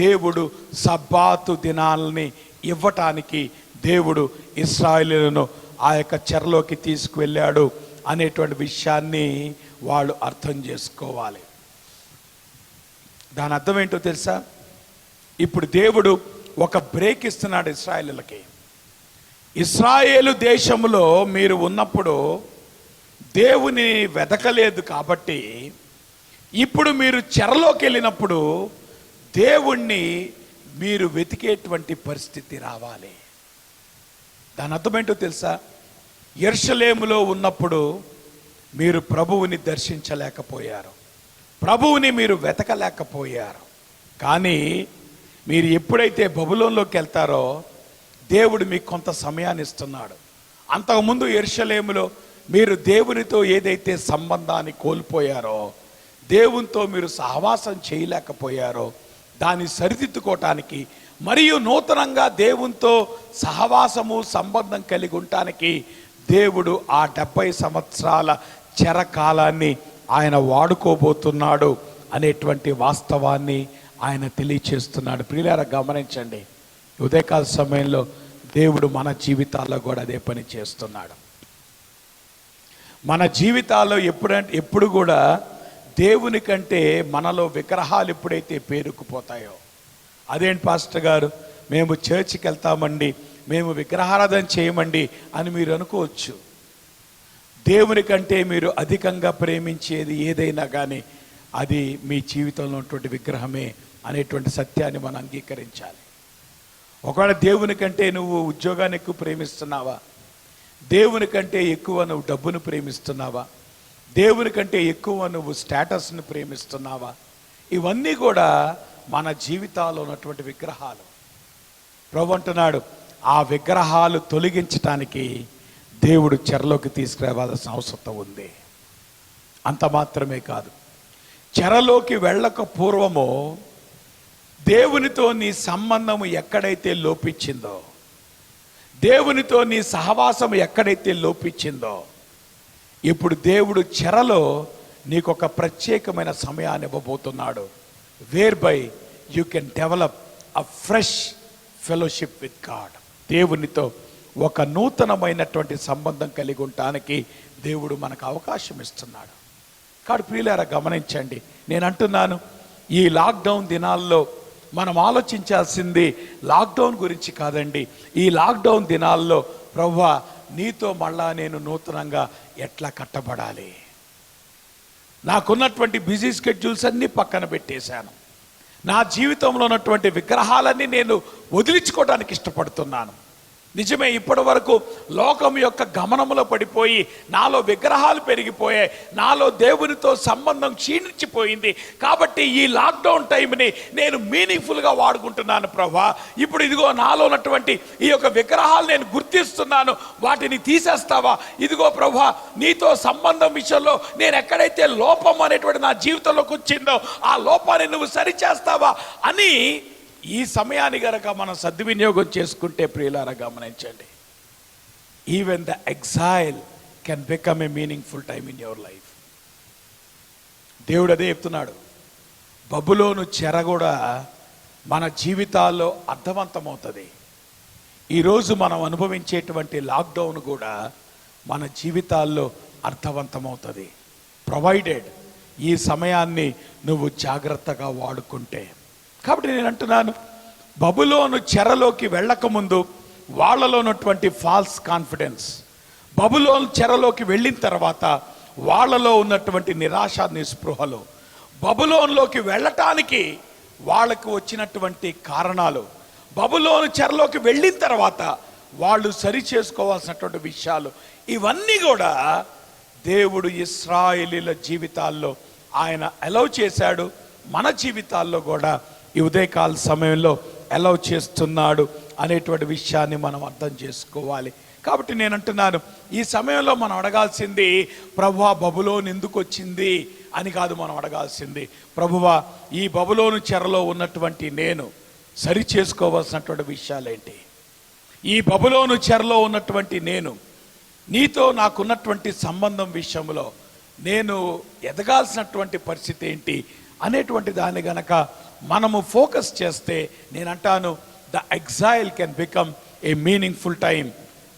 దేవుడు సబ్బాతు దినాలని ఇవ్వటానికి దేవుడు ఇశ్రాయేలులను ఆ యొక్క చెరలోకి తీసుకువెళ్ళాడు అనేటువంటి విషయాన్ని వాళ్ళు అర్థం చేసుకోవాలి. దాని అర్థం ఏంటో తెలుసా? ఇప్పుడు దేవుడు ఒక బ్రేక్ ఇస్తున్నాడు ఇశ్రాయేలులకి. ఇశ్రాయేలు దేశంలో మీరు ఉన్నప్పుడు దేవుని వెతకలేదు కాబట్టి, ఇప్పుడు మీరు చెరలోకి వెళ్ళినప్పుడు దేవుణ్ణి మీరు వెతికేటువంటి పరిస్థితి రావాలి. దాని అర్థం ఏంటో తెలుసా? యెరూషలేములో ఉన్నప్పుడు మీరు ప్రభువుని దర్శించలేకపోయారు, ప్రభువుని మీరు వెతకలేకపోయారు. కానీ మీరు ఎప్పుడైతే బబులోన్లోకి వెళ్తారో దేవుడు మీకు కొంత సమయాన్ని ఇస్తున్నాడు. అంతకుముందు యెరూషలేములో మీరు దేవునితో ఏదైతే సంబంధాన్ని కోల్పోయారో, దేవునితో మీరు సహవాసం చేయలేకపోయారో, దాన్ని సరిదిద్దుకోవటానికి మరియు నూతనంగా దేవునితో సహవాసము సంబంధం కలిగి ఉండటానికి దేవుడు ఆ 70 సంవత్సరాల చెరకాలాన్ని ఆయన వాడుకోబోతున్నాడు అనేటువంటి వాస్తవాన్ని ఆయన తెలియచేస్తున్నాడు. ప్రియులారా గమనించండి, ఉదయకాల సమయంలో దేవుడు మన జీవితాల్లో కూడా అదే పని చేస్తున్నాడు. మన జీవితాల్లో ఎప్పుడు కూడా దేవుని కంటే మనలో విగ్రహాలు ఎప్పుడైతే పేరుకుపోతాయో, అదేంటి పాస్టర్ గారు మేము చర్చికి వెళ్తామండి, మేము విగ్రహారాధన చేయమండి అని మీరు అనుకోవచ్చు. దేవుని కంటే మీరు అధికంగా ప్రేమించేది ఏదైనా కానీ అది మీ జీవితంలో ఉన్నటువంటి విగ్రహమే అనేటువంటి సత్యాన్ని మనం అంగీకరించాలి. ఒకవేళ దేవుని కంటే నువ్వు ఉద్యోగాన్ని ఎక్కువ ప్రేమిస్తున్నావా, దేవుని కంటే ఎక్కువ నువ్వు డబ్బును ప్రేమిస్తున్నావా, దేవుని కంటే ఎక్కువ నువ్వు స్టేటస్ని ప్రేమిస్తున్నావా, ఇవన్నీ కూడా మన జీవితాల్లో ఉన్నటువంటి విగ్రహాలు. ప్రభు అంటున్నాడు, ఆ విగ్రహాలు తొలగించటానికి దేవుడు చెరలోకి తీసుకురావాల్సిన అవసరం ఉంది. అంత మాత్రమే కాదు, చెరలోకి వెళ్ళక పూర్వము దేవునితో నీ సంబంధం ఎక్కడైతే లోపించిందో, దేవునితో నీ సహవాసం ఎక్కడైతే లోపించిందో, ఇప్పుడు దేవుడు చెరలో నీకు ఒక ప్రత్యేకమైన సమయాన్ని ఇవ్వబోతున్నాడు. Whereby you can develop a fresh fellowship with God. దేవునితో ఒక నూతనమైనటువంటి సంబంధం కలిగి ఉండటానికి దేవుడు మనకు అవకాశం ఇస్తున్నాడు. కాబట్టి ప్రియులారా గమనించండి, నేను అంటున్నాను, ఈ లాక్డౌన్ దినాల్లో మనం ఆలోచించాల్సింది లాక్డౌన్ గురించి కాదండి. ఈ లాక్డౌన్ దినాల్లో ప్రభువా నీతో మళ్ళా నేను నూతనంగా ఎట్లా కట్టబడాలి, నాకున్నటువంటి బిజీ స్కెడ్యూల్స్ అన్నీ పక్కన పెట్టేశాను, నా జీవితంలో ఉన్నటువంటి విగ్రహాలన్నీ నేను వదిలించుకోవడానికి ఇష్టపడుతున్నాను, నిజమే, ఇప్పటి వరకు లోకం యొక్క గమనంలో పడిపోయి నాలో విగ్రహాలు పెరిగిపోయాయి, నాలో దేవునితో సంబంధం క్షీణించిపోయింది. కాబట్టి ఈ లాక్డౌన్ టైంని నేను మీనింగ్ఫుల్గా వాడుకుంటున్నాను ప్రభా. ఇప్పుడు ఇదిగో నాలో ఉన్నటువంటి ఈ యొక్క విగ్రహాలు నేను గుర్తిస్తున్నాను, వాటిని తీసేస్తావా? ఇదిగో ప్రభా, నీతో సంబంధం విషయంలో నేను ఎక్కడైతే లోపం అనేటువంటి నా జీవితంలోకి వచ్చిందో ఆ లోపాన్ని నువ్వు సరిచేస్తావా అని ఈ సమయాన్ని గనక మనం సద్వినియోగం చేసుకుంటే ప్రియులారా గమనించండి, even the exhale can become a meaningful time in your life. దేవుడు అదే చెప్తున్నాడు. బబులోను చెర కూడా మన జీవితాల్లో అర్థవంతమవుతుంది. ఈరోజు మనం అనుభవించేటువంటి లాక్డౌన్ కూడా మన జీవితాల్లో అర్థవంతమవుతుంది, ప్రొవైడెడ్ ఈ సమయాన్ని నువ్వు జాగ్రత్తగా వాడుకుంటే. కాబట్టి నేను అంటున్నాను, బబులోను చెరలోకి వెళ్ళకముందు వాళ్ళలో ఉన్నటువంటి ఫాల్స్ కాన్ఫిడెన్స్, బబులోను చెరలోకి వెళ్ళిన తర్వాత వాళ్ళలో ఉన్నటువంటి నిరాశ నిస్పృహలు, బబులోనులోకి వెళ్ళటానికి వాళ్ళకు వచ్చినటువంటి కారణాలు, బబులోను చెరలోకి వెళ్ళిన తర్వాత వాళ్ళు సరి చేసుకోవాల్సినటువంటి విషయాలు, ఇవన్నీ కూడా దేవుడు ఇశ్రాయేలీల జీవితాల్లో ఆయన అలౌ చేశాడు. మన జీవితాల్లో కూడా ఈ ఉదయకాల సమయంలో అలౌ చేస్తున్నాడు అనేటువంటి విషయాన్ని మనం అర్థం చేసుకోవాలి. కాబట్టి నేను అంటున్నాను, ఈ సమయంలో మనం అడగాల్సింది ప్రభువా బబులోను ఎందుకు వచ్చింది అని కాదు. మనం అడగాల్సింది, ప్రభువా ఈ బబులోను చెరలో ఉన్నటువంటి నేను సరి చేసుకోవాల్సినటువంటి విషయాలేంటి? ఈ బబులోను చెరలో ఉన్నటువంటి నేను నీతో నాకున్నటువంటి సంబంధం విషయంలో నేను ఎదగాల్సినటువంటి పరిస్థితి ఏంటి అనేటువంటి దాన్ని గనక మనము ఫోకస్ చేస్తే నేను అంటాను, the exhale can become a meaningful time.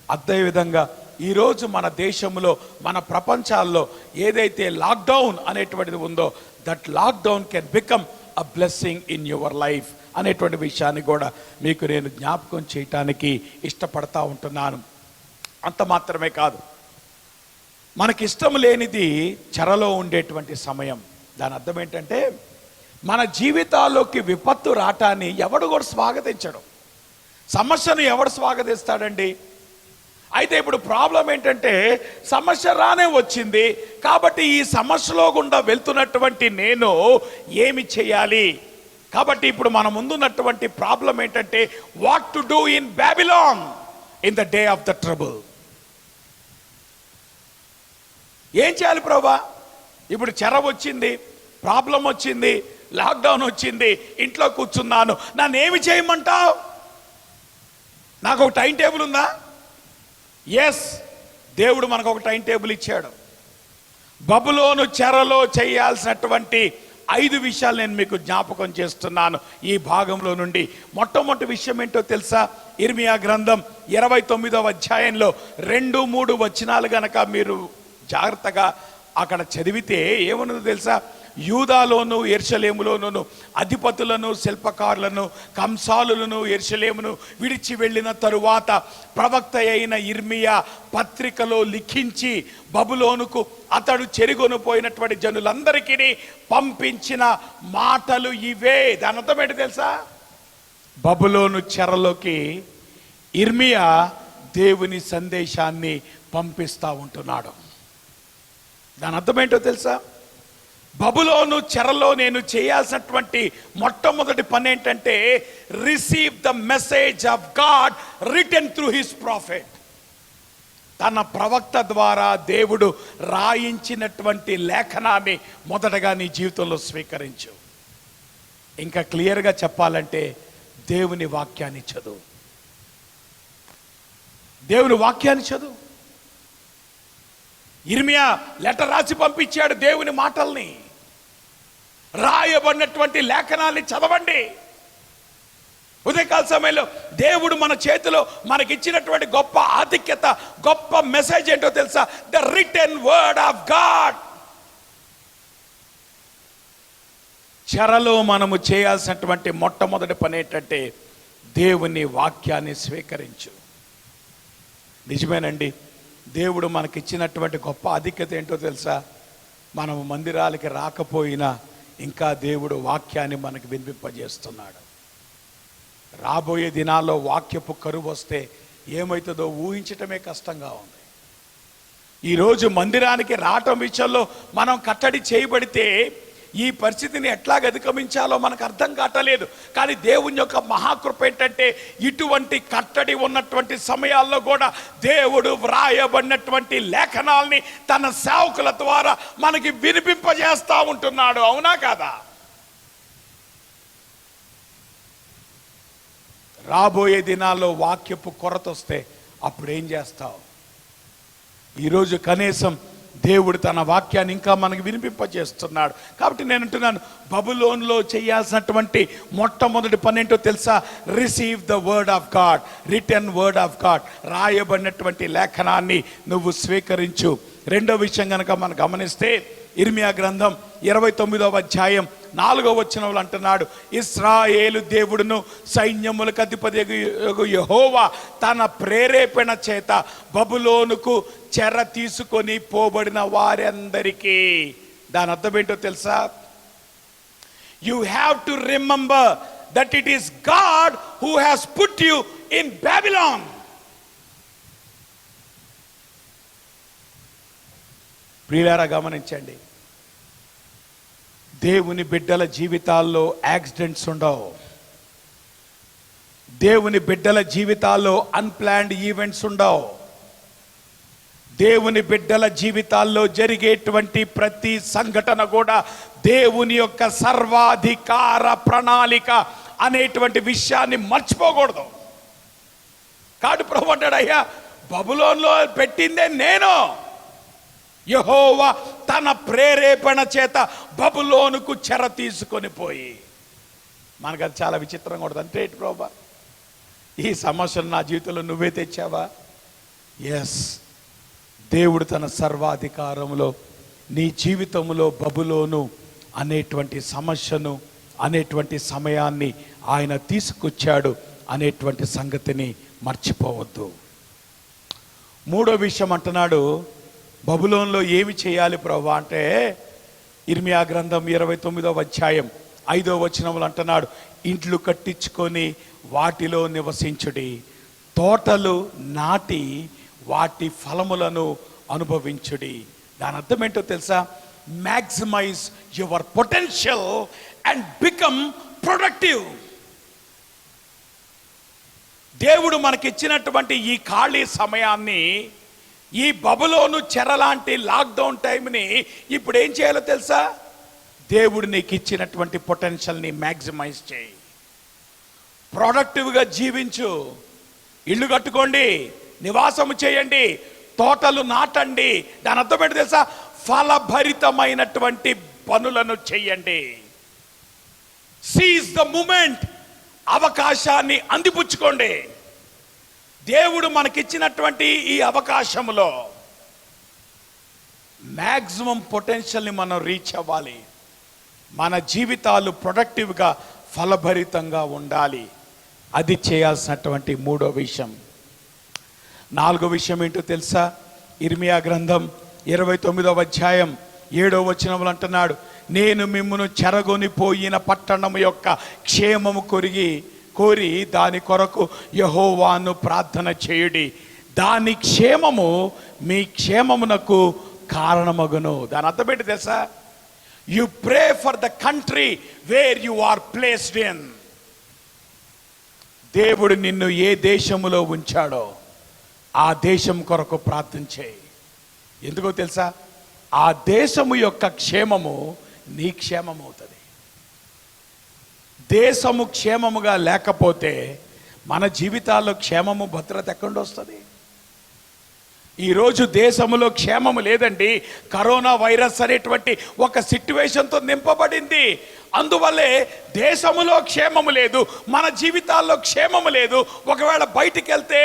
అదేవిధంగా ఈరోజు మన దేశంలో మన ప్రపంచాల్లో ఏదైతే లాక్డౌన్ అనేటువంటిది ఉందో, that lockdown can become a blessing in your life అనేటువంటి విషయాన్ని కూడా మీకు నేను జ్ఞాపకం చేయటానికి ఇష్టపడతా ఉంటున్నాను. అంత మాత్రమే కాదు, మనకిష్టం లేనిది చెరలో ఉండేటువంటి సమయం. దాని అర్థం ఏంటంటే, మన జీవితాల్లోకి విపత్తు రావటాన్ని ఎవడు కూడా స్వాగతించడు. సమస్యను ఎవడు స్వాగతిస్తాడండి? అయితే ఇప్పుడు ప్రాబ్లం ఏంటంటే, సమస్య రానే వచ్చింది కాబట్టి ఈ సమస్యలో గుండా వెళ్తున్నటువంటి నేను ఏమి చేయాలి? కాబట్టి ఇప్పుడు మన ముందున్నటువంటి ప్రాబ్లం ఏంటంటే, what to do in Babylon in the day of the trouble. ఏం చేయాలి ప్రభా? ఇప్పుడు చెర వచ్చింది, ప్రాబ్లం వచ్చింది, లాక్డౌన్ వచ్చింది, ఇంట్లో కూర్చున్నాను, నన్ను ఏమి చేయమంటావు? నాకు ఒక టైం టేబుల్ ఉందా? ఎస్, దేవుడు మనకు ఒక టైం టేబుల్ ఇచ్చాడు. బబులోను చెరలో చేయాల్సినటువంటి 5 విషయాలు నేను మీకు జ్ఞాపకం చేస్తున్నాను ఈ భాగంలో నుండి. మొట్టమొదటి విషయం ఏంటో తెలుసా? ఇర్మియా గ్రంథం 29వ అధ్యాయంలో 2-3 వచనాలు గనక మీరు జాగ్రత్తగా అక్కడ చదివితే ఏమన్నదో తెలుసా? యూదాలోను యెరూషలేములోను అధిపతులను, శిల్పకారులను, కంసాలులను యెరూషలేమును విడిచి వెళ్ళిన తరువాత ప్రవక్త అయిన ఇర్మియా పత్రికలో లిఖించి బబులోనుకు అతడు చెరిగొను పోయినటువంటి జనులందరికీ పంపించిన మాటలు ఇవే. దాని అర్థం ఏంటి తెలుసా? బబులోను చెరలోకి ఇర్మియా దేవుని సందేశాన్ని పంపిస్తా ఉంటున్నాడు. దాని అర్థం ఏంటో తెలుసా? బబులోను చెరలో నేను చేయాల్సినటువంటి మొట్టమొదటి పని ఏంటంటే, receive the message of God written through his prophet. తన ప్రవక్త ద్వారా దేవుడు రాయించినటువంటి లేఖనాన్ని మొదటగా నీ జీవితంలో స్వీకరించు. ఇంకా క్లియర్గా చెప్పాలంటే దేవుని వాక్యాన్ని చదువు. దేవుని వాక్యాన్ని చదువు. ఇర్మియా లెటర్ రాసి పంపించాడు దేవుని మాటల్ని. రాయబడినటువంటి లేఖనాన్ని చదవండి. ఉదయకాల సమయంలో దేవుడు మన చేతిలో మనకిచ్చినటువంటి గొప్ప ఆధిక్యత, గొప్ప మెసేజ్ ఏంటో తెలుసా? The written word of God. చెరలో మనము చేయాల్సినటువంటి మొట్టమొదటి పని ఏంటంటే దేవుని వాక్యాన్ని స్వీకరించు. నిజమేనండి, దేవుడు మనకిచ్చినటువంటి గొప్ప ఆధిక్యత ఏంటో తెలుసా? మనము మందిరాలకి రాకపోయినా ఇంకా దేవుడు వాక్యాన్ని మనకు వినిపింపజేస్తున్నాడు. రాబోయే దినాల్లో వాక్యపు కరువు వస్తే ఏమవుతుందో ఊహించటమే కష్టంగా ఉంది. ఈరోజు మందిరానికి రావటం విషయంలో మనం కట్టడి చేయబడితే ఈ పరిస్థితిని ఎట్లా అధిగమించాలో మనకు అర్థం కావట్లేదు. కానీ దేవుని యొక్క మహాకృప ఏంటంటే ఇటువంటి కట్టడి ఉన్నటువంటి సమయాల్లో కూడా దేవుడు వ్రాయబడినటువంటి లేఖనాల్ని తన సేవకుల ద్వారా మనకి వినిపింపజేస్తూ ఉంటున్నాడు. అవునా కాదా? రాబోయే దినాల్లో వాక్యపు కొరత వస్తే అప్పుడు ఏం చేస్తావు? ఈరోజు కనీసం దేవుడు తన వాక్యాన్ని ఇంకా మనకు వినిపింపజేస్తున్నాడు. కాబట్టి నేను అంటున్నాను, బబులోన్లో చేయాల్సినటువంటి మొట్టమొదటి పని ఏంటో తెలుసా? Receive the word of God, return word of God. రాయబడినటువంటి లేఖనాన్ని నువ్వు స్వీకరించు. రెండో విషయం కనుక మనం గమనిస్తే ఇర్మియా గ్రంథం 29వ అధ్యాయం 4వ వచనంలో అంటున్నాడు, ఇశ్రాయేలు దేవుడును సైన్యములకు అధిపతియగు యెహోవా తన ప్రేరేపణ చేత బబులోనుకు చెర తీసుకొని పోబడిన వారందరికీ. దాని అర్థం ఏంటో తెలుసా? You have to remember that it is God who has put you in Babylon. ప్రియులారా గమనించండి, దేవుని బిడ్డల జీవితాల్లో యాక్సిడెంట్స్ ఉండవు. దేవుని బిడ్డల జీవితాల్లో అన్ప్లాన్డ్ ఈవెంట్స్ ఉండవు. దేవుని బిడ్డల జీవితాల్లో జరిగేటువంటి ప్రతి సంఘటన కూడా దేవుని యొక్క సర్వాధికార ప్రణాళిక అనేటువంటి విషయాన్ని మర్చిపోకూడదు. కాడు ప్రభు అంటాడు, అయ్యా బబులోన్లో పెట్టిందే నేను. యెహోవా తన ప్రేరేపణ చేత బబులోనుకు చెర తీసుకొని పోయి. మనకు అది చాలా విచిత్రంగా ఉంటుంది. అంటే ఏంటి ప్రభా, ఈ సమస్యలు నా జీవితంలో నువ్వే తెచ్చావా? ఎస్, దేవుడు తన సర్వాధికారంలో నీ జీవితంలో బబులోను అనేటువంటి సమస్యను, అనేటువంటి సమయాన్ని ఆయన తీసుకొచ్చాడు అనేటువంటి సంగతిని మర్చిపోవద్దు. మూడో విషయం అంటున్నాడు, బబులోన్లో ఏమి చేయాలి ప్రభా అంటే, ఇర్మియా గ్రంథం 29వ అధ్యాయం 5వ వచనంలో అంటున్నాడు, ఇండ్లు కట్టించుకొని వాటిలో నివసించుడి, తోటలు నాటి వాటి ఫలములను అనుభవించుడి. దాని అర్థం ఏంటో తెలుసా? Maximise your potential and become productive. దేవుడు మనకిచ్చినటువంటి ఈ ఖాళీ సమయాన్ని, ఈ బబులోను చెరలాంటి లాక్డౌన్ టైంని ఇప్పుడు ఏం చేయాలో తెలుసా? దేవుడు నీకు ఇచ్చినటువంటి పొటెన్షియల్ని మ్యాక్సిమైజ్ చేయి, ప్రొడక్టివ్గా జీవించు. ఇల్లు కట్టుకోండి, నివాసము చేయండి, తోటలు నాటండి. దాని అర్థం ఏంటో తెలుసా? ఫలభరితమైనటువంటి పనులను చెయ్యండి. సీజ్ ద మూమెంట్, అవకాశాన్ని అందిపుచ్చుకోండి. దేవుడు మనకిచ్చినటువంటి ఈ అవకాశంలో మ్యాక్సిమం పొటెన్షియల్ని మనం రీచ్ అవ్వాలి. మన జీవితాలు ప్రొడక్టివ్గా ఫలభరితంగా ఉండాలి. అది చేయాల్సినటువంటి మూడో విషయం. నాలుగో విషయం ఏంటో తెలుసా? ఇర్మియా గ్రంథం 29వ అధ్యాయం 7వ వచనంలో అంటున్నాడు, నేను మిమ్మును చెరగొని పోయిన పట్టణం యొక్క క్షేమము కోరి దాని కొరకు యెహోవాను ప్రార్థన చేయుడి, దాని క్షేమము మీ క్షేమమునకు కారణమగును. దాని అర్థం ఏంటి తెలుసా? You pray for the country where you are placed in. దేవుడు నిన్ను ఏ దేశములో ఉంచాడో ఆ దేశం కొరకు ప్రార్థన చేయి. ఎందుకో తెలుసా? ఆ దేశము యొక్క క్షేమము నీ క్షేమం అవుతుంది. దేశము క్షేమముగా లేకపోతే మన జీవితాల్లో క్షేమము, భద్రత ఎక్కడ వస్తుంది? ఈరోజు దేశములో క్షేమము లేదండి. కరోనా వైరస్ అనేటువంటి ఒక సిట్యువేషన్తో నింపబడింది. అందువల్లే దేశములో క్షేమము లేదు, మన జీవితాల్లో క్షేమము లేదు. ఒకవేళ బయటికి వెళ్తే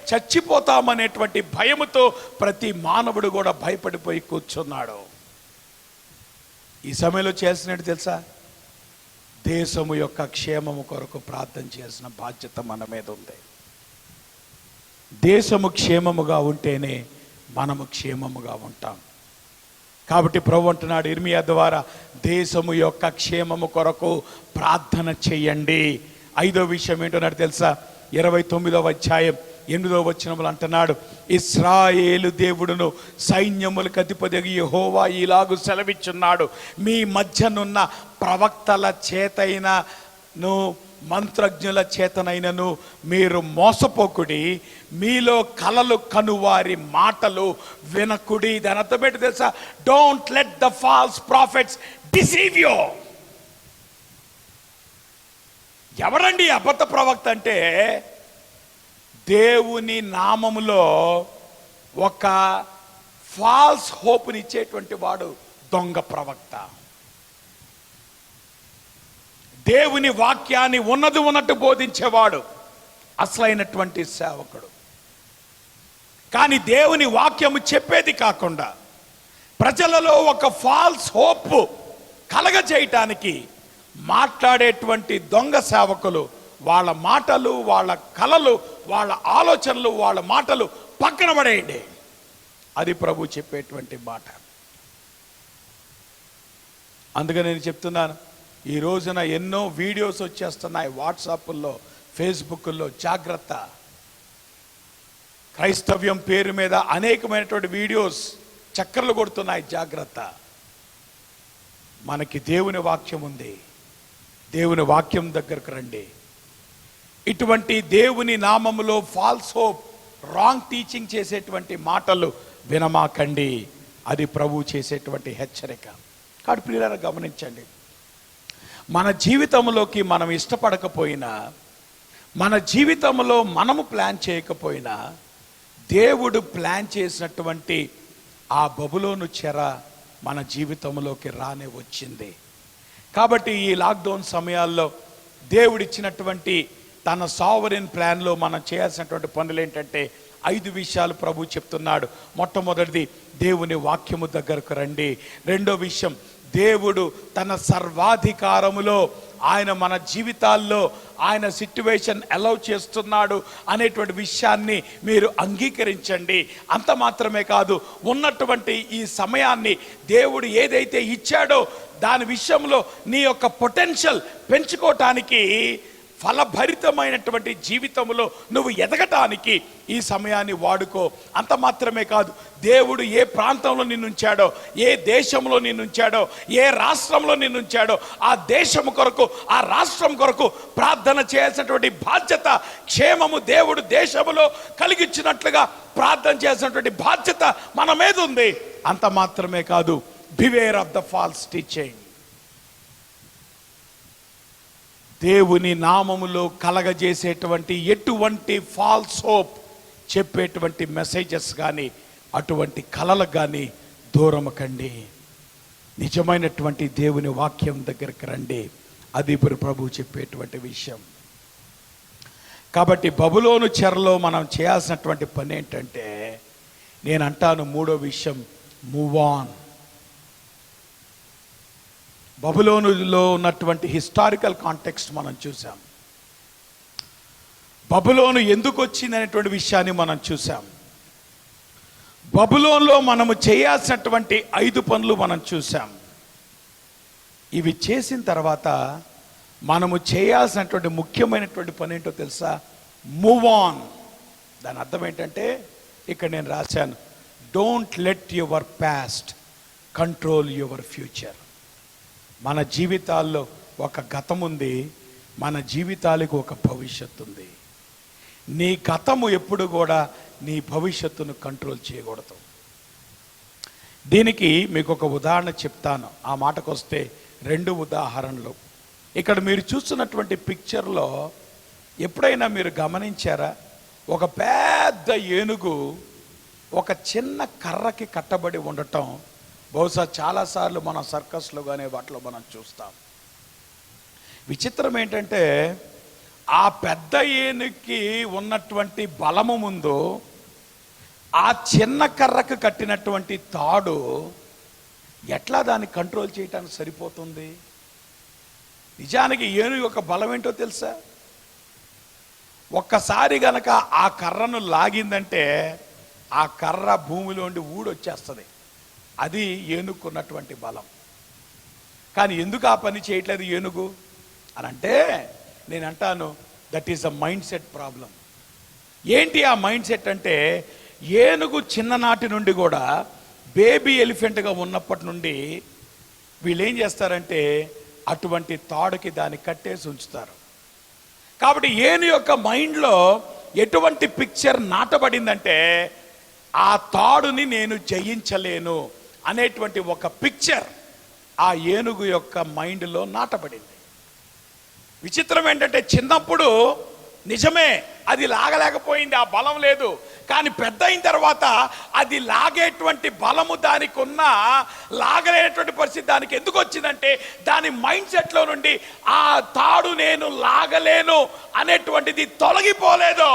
చచ్చిపోతామనేటువంటి భయముతో ప్రతి మానవుడు కూడా భయపడిపోయి కూర్చున్నాడు. ఈ సమయంలో చేసినట్టు తెలుసా? దేశము యొక్క క్షేమము కొరకు ప్రార్థన చేసిన బాధ్యత మన మీద ఉంది. దేశము క్షేమముగా ఉంటేనే మనము క్షేమముగా ఉంటాం. కాబట్టి ప్రభు అంటున్నాడు ఇర్మియా ద్వారా, దేశము యొక్క క్షేమము కొరకు ప్రార్థన చెయ్యండి. ఐదో విషయం ఏంటో నాకు తెలుసా? 29వ అధ్యాయం 8వ వచనంలో అంటున్నాడు, ఇశ్రాయేలు దేవుడును సైన్యములకు అధిపతి యెహోవా ఇలాగు సెలవిచ్చున్నాడు, మీ మధ్యనున్న ప్రవక్తల చేతైనను మంత్రజ్ఞుల చేతనైనను మీరు మోసపోకుడి, మీలో కలలు కనువారి మాటలు వినకుడి. దాని అర్థం ఏంటి తెలుసా? Don't let the false profits deceive you. ఎవరండి అబద్ధ ప్రవక్త అంటే? దేవుని నామములో ఒక ఫాల్స్ హోప్ని ఇచ్చేటువంటి వాడు దొంగ ప్రవక్త. దేవుని వాక్యాన్ని ఉన్నది ఉన్నట్టు బోధించేవాడు అసలైనటువంటి సేవకుడు. కానీ దేవుని వాక్యము చెప్పేది కాకుండా ప్రజలలో ఒక ఫాల్స్ హోప్ కలగజేయటానికి మాట్లాడేటువంటి దొంగ సేవకులు, వాళ్ళ మాటలు, వాళ్ళ కలలు, వాళ్ళ ఆలోచనలు, వాళ్ళ మాటలు పక్కన పడేయండి. అది ప్రభు చెప్పేటువంటి మాట. అందుకని నేను చెప్తున్నాను, ఈ రోజున ఎన్నో వీడియోస్ వచ్చేస్తున్నాయి వాట్సాప్ల్లో, ఫేస్బుక్ల్లో. జాగ్రత్త. క్రైస్తవ్యం పేరు మీద అనేకమైనటువంటి వీడియోస్ చక్కర్లు కొడుతున్నాయి. జాగ్రత్త. మనకి దేవుని వాక్యం ఉంది. దేవుని వాక్యం దగ్గరకు రండి. ఇటువంటి దేవుని నామములో ఫాల్స్ హోప్, రాంగ్ టీచింగ్ చేసేటువంటి మాటలు వినమాకండి. అది ప్రభు చేసేటువంటి హెచ్చరిక. కాబట్టి ప్రియులారా గమనించండి, మన జీవితంలోకి మనం ఇష్టపడకపోయినా, మన జీవితంలో మనము ప్లాన్ చేయకపోయినా, దేవుడు ప్లాన్ చేసినటువంటి ఆ బబులోను చెర మన జీవితంలోకి రానే వచ్చింది. కాబట్టి ఈ లాక్డౌన్ సమయాల్లో దేవుడిచ్చినటువంటి తన సావరెన్ ప్లాన్లో మనం చేయాల్సినటువంటి పనులు ఏంటంటే 5 విషయాలు ప్రభు చెప్తున్నాడు. మొట్టమొదటిది, దేవుని వాక్యము దగ్గరకు రండి. రెండో విషయం, దేవుడు తన సర్వాధికారములో ఆయన మన జీవితాల్లో ఆయన సిట్యువేషన్ అలౌ చేస్తున్నాడు అనేటువంటి విషయాన్ని మీరు అంగీకరించండి. అంత మాత్రమే కాదు, ఉన్నటువంటి ఈ సమయాన్ని దేవుడు ఏదైతే ఇచ్చాడో దాని విషయంలో నీ యొక్క పొటెన్షియల్ పెంచుకోవటానికి, ఫలభరితమైనటువంటి జీవితంలో నువ్వు ఎదగటానికి ఈ సమయాన్ని వాడుకో. అంత మాత్రమే కాదు, దేవుడు ఏ ప్రాంతంలో నిన్నుంచాడో, ఏ దేశంలో నిన్నుంచాడో, ఏ రాష్ట్రంలో నిన్నుంచాడో ఆ దేశం కొరకు, ఆ రాష్ట్రం కొరకు ప్రార్థన చేయాల్సినటువంటి బాధ్యత, క్షేమము దేవుడు దేశములో కలిగించినట్లుగా ప్రార్థన చేయాల్సినటువంటి బాధ్యత మన మీద ఉంది. అంత మాత్రమే కాదు, beware of the false teaching. దేవుని నామములో కలగజేసేటువంటి ఎటువంటి ఫాల్స్ హోప్ చెప్పేటువంటి మెసేజెస్ కానీ, అటువంటి కలలకు కానీ దూరము కండి. నిజమైనటువంటి దేవుని వాక్యం దగ్గరికి రండి. అది ఇప్పుడు ప్రభు చెప్పేటువంటి విషయం. కాబట్టి బబులోను చెరలో మనం చేయాల్సినటువంటి పని ఏంటంటే, నేను అంటాను మూడో విషయం, మూవ్ ఆన్. బబులోనులో ఉన్నటువంటి హిస్టారికల్ కాంటెక్స్ట్ మనం చూసాం. బబులోను ఎందుకు వచ్చింది అనేటువంటి విషయాన్ని మనం చూసాం. బబులోనులో మనము చేయాల్సినటువంటి 5 పనులు మనం చూసాం. ఇవి చేసిన తర్వాత మనము చేయాల్సినటువంటి ముఖ్యమైనటువంటి పని ఏంటో తెలుసా? Move on. దాని అర్థం ఏంటంటే, ఇక్కడ నేను రాశాను, don't let your past control your future. మన జీవితాల్లో ఒక గతం ఉంది, మన జీవితాలకు ఒక భవిష్యత్తు ఉంది. నీ గతము ఎప్పుడు కూడా నీ భవిష్యత్తును కంట్రోల్ చేయకూడదు. దీనికి మీకు ఒక ఉదాహరణ చెప్తాను. ఆ మాటకు వస్తే 2 ఉదాహరణలు. ఇక్కడ మీరు చూస్తున్నటువంటి పిక్చర్లో ఎప్పుడైనా మీరు గమనించారా? ఒక పెద్ద ఏనుగు ఒక చిన్న కర్రకి కట్టబడి ఉండటం బహుశా చాలాసార్లు మనం సర్కస్లో కానీ వాటిలో మనం చూస్తాం. విచిత్రం ఏంటంటే, ఆ పెద్ద ఏనుగుకి ఉన్నటువంటి బలము ముందు ఆ చిన్న కర్రకు కట్టినటువంటి తాడు ఎట్లా దాన్ని కంట్రోల్ చేయటానికి సరిపోతుంది? నిజానికి ఏనుగు యొక్క బలం ఏంటో తెలుసా? ఒక్కసారి గనక ఆ కర్రను లాగిందంటే ఆ కర్ర భూమిలోండి ఊడొచ్చేస్తుంది. అది ఏనుగుకున్నటువంటి బలం. కానీ ఎందుకు ఆ పని చేయట్లేదు ఏనుగు అని అంటే, నేను అంటాను, that is a mind set problem. ఏంటి ఆ మైండ్ సెట్ అంటే, ఏనుగు చిన్ననాటి నుండి కూడా బేబీ ఎలిఫెంట్గా ఉన్నప్పటి నుండి వీళ్ళు ఏం చేస్తారంటే అటువంటి తాడుకి దాన్ని కట్టేసి ఉంచుతారు. కాబట్టి ఏను యొక్క మైండ్లో ఎటువంటి పిక్చర్ నాటబడిందంటే, ఆ తాడుని నేను జయించలేను అనేటువంటి ఒక పిక్చర్ ఆ ఏనుగు యొక్క మైండ్లో నాటబడింది. విచిత్రం ఏంటంటే, చిన్నప్పుడు నిజమే అది లాగలేకపోయింది, ఆ బలం లేదు. కానీ పెద్ద అయిన తర్వాత అది లాగేటువంటి బలము దానికి ఉన్న, లాగలేనటువంటి పరిస్థితి దానికి ఎందుకు వచ్చిందంటే, దాని మైండ్ సెట్లో నుండి ఆ తాడు నేను లాగలేను అనేటువంటిది తొలగిపోలేదు.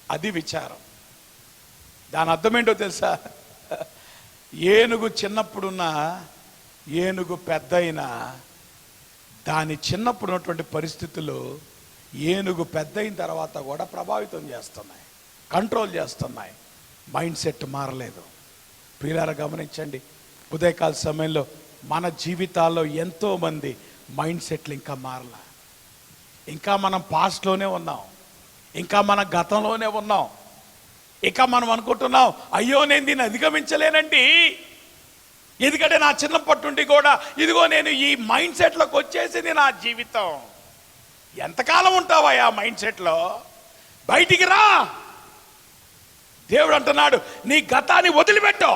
అది విచారం. దాని అర్థం ఏంటో తెలుసా? ఏనుగు చిన్నప్పుడున్న ఏనుగు పెద్ద అయినా దాని చిన్నప్పుడు ఉన్నటువంటి పరిస్థితులు ఏనుగు పెద్ద అయిన తర్వాత కూడా ప్రభావితం చేస్తున్నాయి, కంట్రోల్ చేస్తున్నాయి. మైండ్ సెట్ మారలేదు. ప్రియులారా గమనించండి, ఉదయకాల సమయంలో మన జీవితాల్లో ఎంతోమంది మైండ్ సెట్లు ఇంకా మారలా. ఇంకా మనం పాస్ట్లోనే ఉన్నాం, ఇంకా మన గతంలోనే ఉన్నాం. ఇంకా మనం అనుకుంటున్నాం, అయ్యో నేను దీన్ని అధిగమించలేనండి, ఎందుకంటే నా చిన్నప్పటి నుండి కూడా ఇదిగో నేను ఈ మైండ్ సెట్లోకి వచ్చేసింది నా జీవితం. ఎంతకాలం ఉంటావా ఆ మైండ్ సెట్లో? బయటికి రా. దేవుడు అంటున్నాడు, నీ గతాన్ని వదిలిపెట్టు,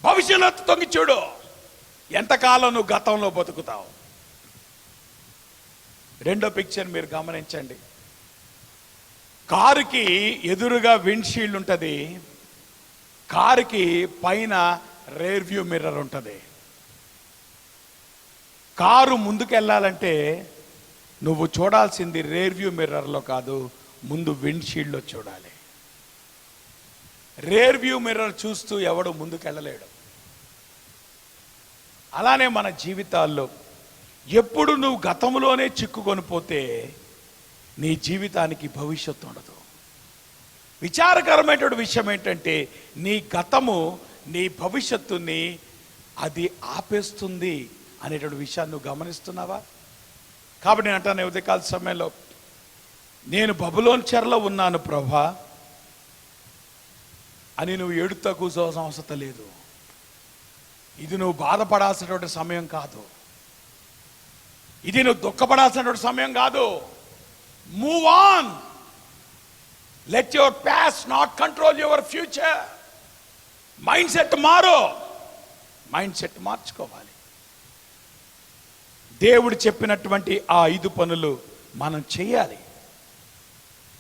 భవిష్యత్తు తొంగి చూడు. ఎంతకాలం నువ్వు గతంలో బతుకుతావు? రెండో పిక్చర్ మీరు గమనించండి. కారుకి ఎదురుగా విండ్షీల్డ్ ఉంటుంది, కారుకి పైన రేర్ వ్యూ మిర్రర్ ఉంటుంది. కారు ముందుకెళ్ళాలంటే నువ్వు చూడాల్సింది రేర్ వ్యూ మిర్రర్లో కాదు, ముందు విండ్షీల్డ్లో చూడాలి. రేర్ వ్యూ మిర్రర్ చూస్తూ ఎవడు ముందుకెళ్ళలేడు. అలానే మన జీవితాల్లో ఎప్పుడు నువ్వు గతంలోనే చిక్కుకొని పోతే నీ జీవితానికి భవిష్యత్తు ఉండదు. విచారకరమైనటువంటి విషయం ఏంటంటే, నీ గతము నీ భవిష్యత్తుని అది ఆపేస్తుంది అనేటువంటి విషయాన్ని నువ్వు గమనిస్తున్నావా? కాబట్టి నేను అంటాను, ఉదయకాల సమయంలో నేను బబులోను చెరలో ఉన్నాను ప్రభా అని నువ్వు ఏడుతా కూర్చోవాల్సిన అవసరం లేదు. ఇది నువ్వు బాధపడాల్సినటువంటి సమయం కాదు, ఇది నువ్వు దుఃఖపడాల్సినటువంటి సమయం కాదు. Move on. Let your past not control your future. Mind set మారు, మైండ్ సెట్ మార్చుకోవాలి. దేవుడు చెప్పినటువంటి ఆ 5 పనులు మనం చేయాలి.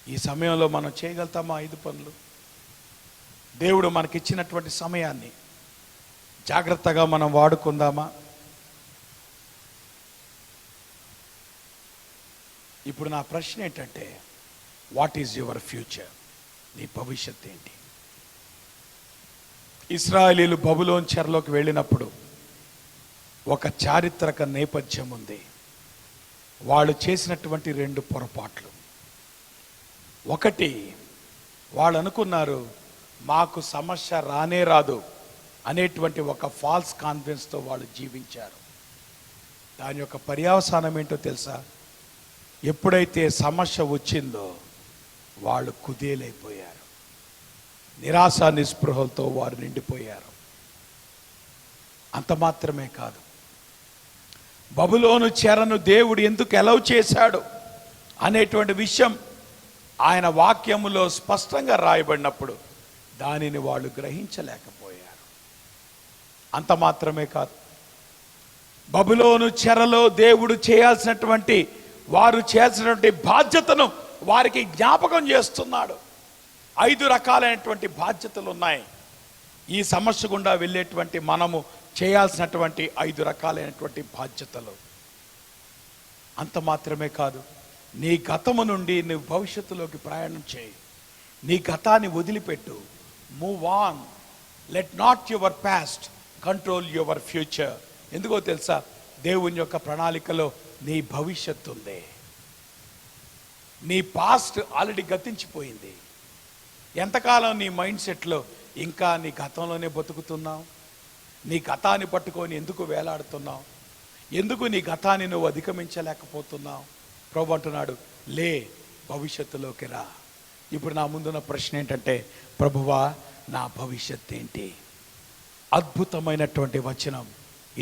ఈ సమయంలో మనం చేయగలుగుతామా 5 పనులు? దేవుడు మనకిచ్చినటువంటి సమయాన్ని జాగ్రత్తగా మనం వాడుకుందామా? ఇప్పుడు నా ప్రశ్న ఏంటంటే, వాట్ ఈజ్ యువర్ ఫ్యూచర్? నీ భవిష్యత్ ఏంటి? ఇశ్రాయేలీలు బబులోను చెరలోకి వెళ్ళినప్పుడు ఒక చారిత్రక నేపథ్యం ఉంది. వాళ్ళు చేసినటువంటి 2 పొరపాట్లు. ఒకటి, వాళ్ళు అనుకున్నారు మాకు సమస్య రానే రాదు అనేటువంటి ఒక ఫాల్స్ కాన్ఫిడెన్స్తో వాళ్ళు జీవించారు. దాని యొక్క పర్యవసానం ఏంటో తెలుసా? ఎప్పుడైతే సమస్య వచ్చిందో వాళ్ళు కుదేలైపోయారు, నిరాశ నిస్పృహలతో వారు నిండిపోయారు. అంత మాత్రమే కాదు, బబులోను చెరను దేవుడు ఎందుకు ఎలవ్ చేశాడు అనేటువంటి విషయం ఆయన వాక్యములో స్పష్టంగా రాయబడినప్పుడు దానిని వాళ్ళు గ్రహించలేకపోయారు. అంత మాత్రమే కాదు, బబులోను చెరలో దేవుడు చేయాల్సినటువంటి, వారు చేయాల్సినటువంటి బాధ్యతను వారికి జ్ఞాపకం చేస్తున్నాడు. 5 రకాలైనటువంటి బాధ్యతలు ఉన్నాయి. ఈ సమస్య గుండా వెళ్ళేటువంటి మనము చేయాల్సినటువంటి 5 రకాలైనటువంటి బాధ్యతలు. అంత మాత్రమే కాదు, నీ గతము నుండి నువ్వు భవిష్యత్తులోకి ప్రయాణం చేయి. నీ గతాన్ని వదిలిపెట్టు. Move on. Let not your past control your future. ఎందుకో తెలుసా? దేవుని యొక్క ప్రణాళికలో నీ భవిష్యత్తు ఉంది. నీ పాస్ట్ ఆల్రెడీ గతించిపోయింది. ఎంతకాలం నీ మైండ్ సెట్లో ఇంకా నీ గతంలోనే బతుకుతున్నావు? నీ గతాన్ని పట్టుకొని ఎందుకు వేలాడుతున్నావు? ఎందుకు నీ గతాన్ని నువ్వు అధిగమించలేకపోతున్నావు? ప్రభు అంటున్నాడు, లే, భవిష్యత్తులోకి రా. ఇప్పుడు నా ముందున్న ప్రశ్న ఏంటంటే, ప్రభువా నా భవిష్యత్ ఏంటి? అద్భుతమైనటువంటి వచనం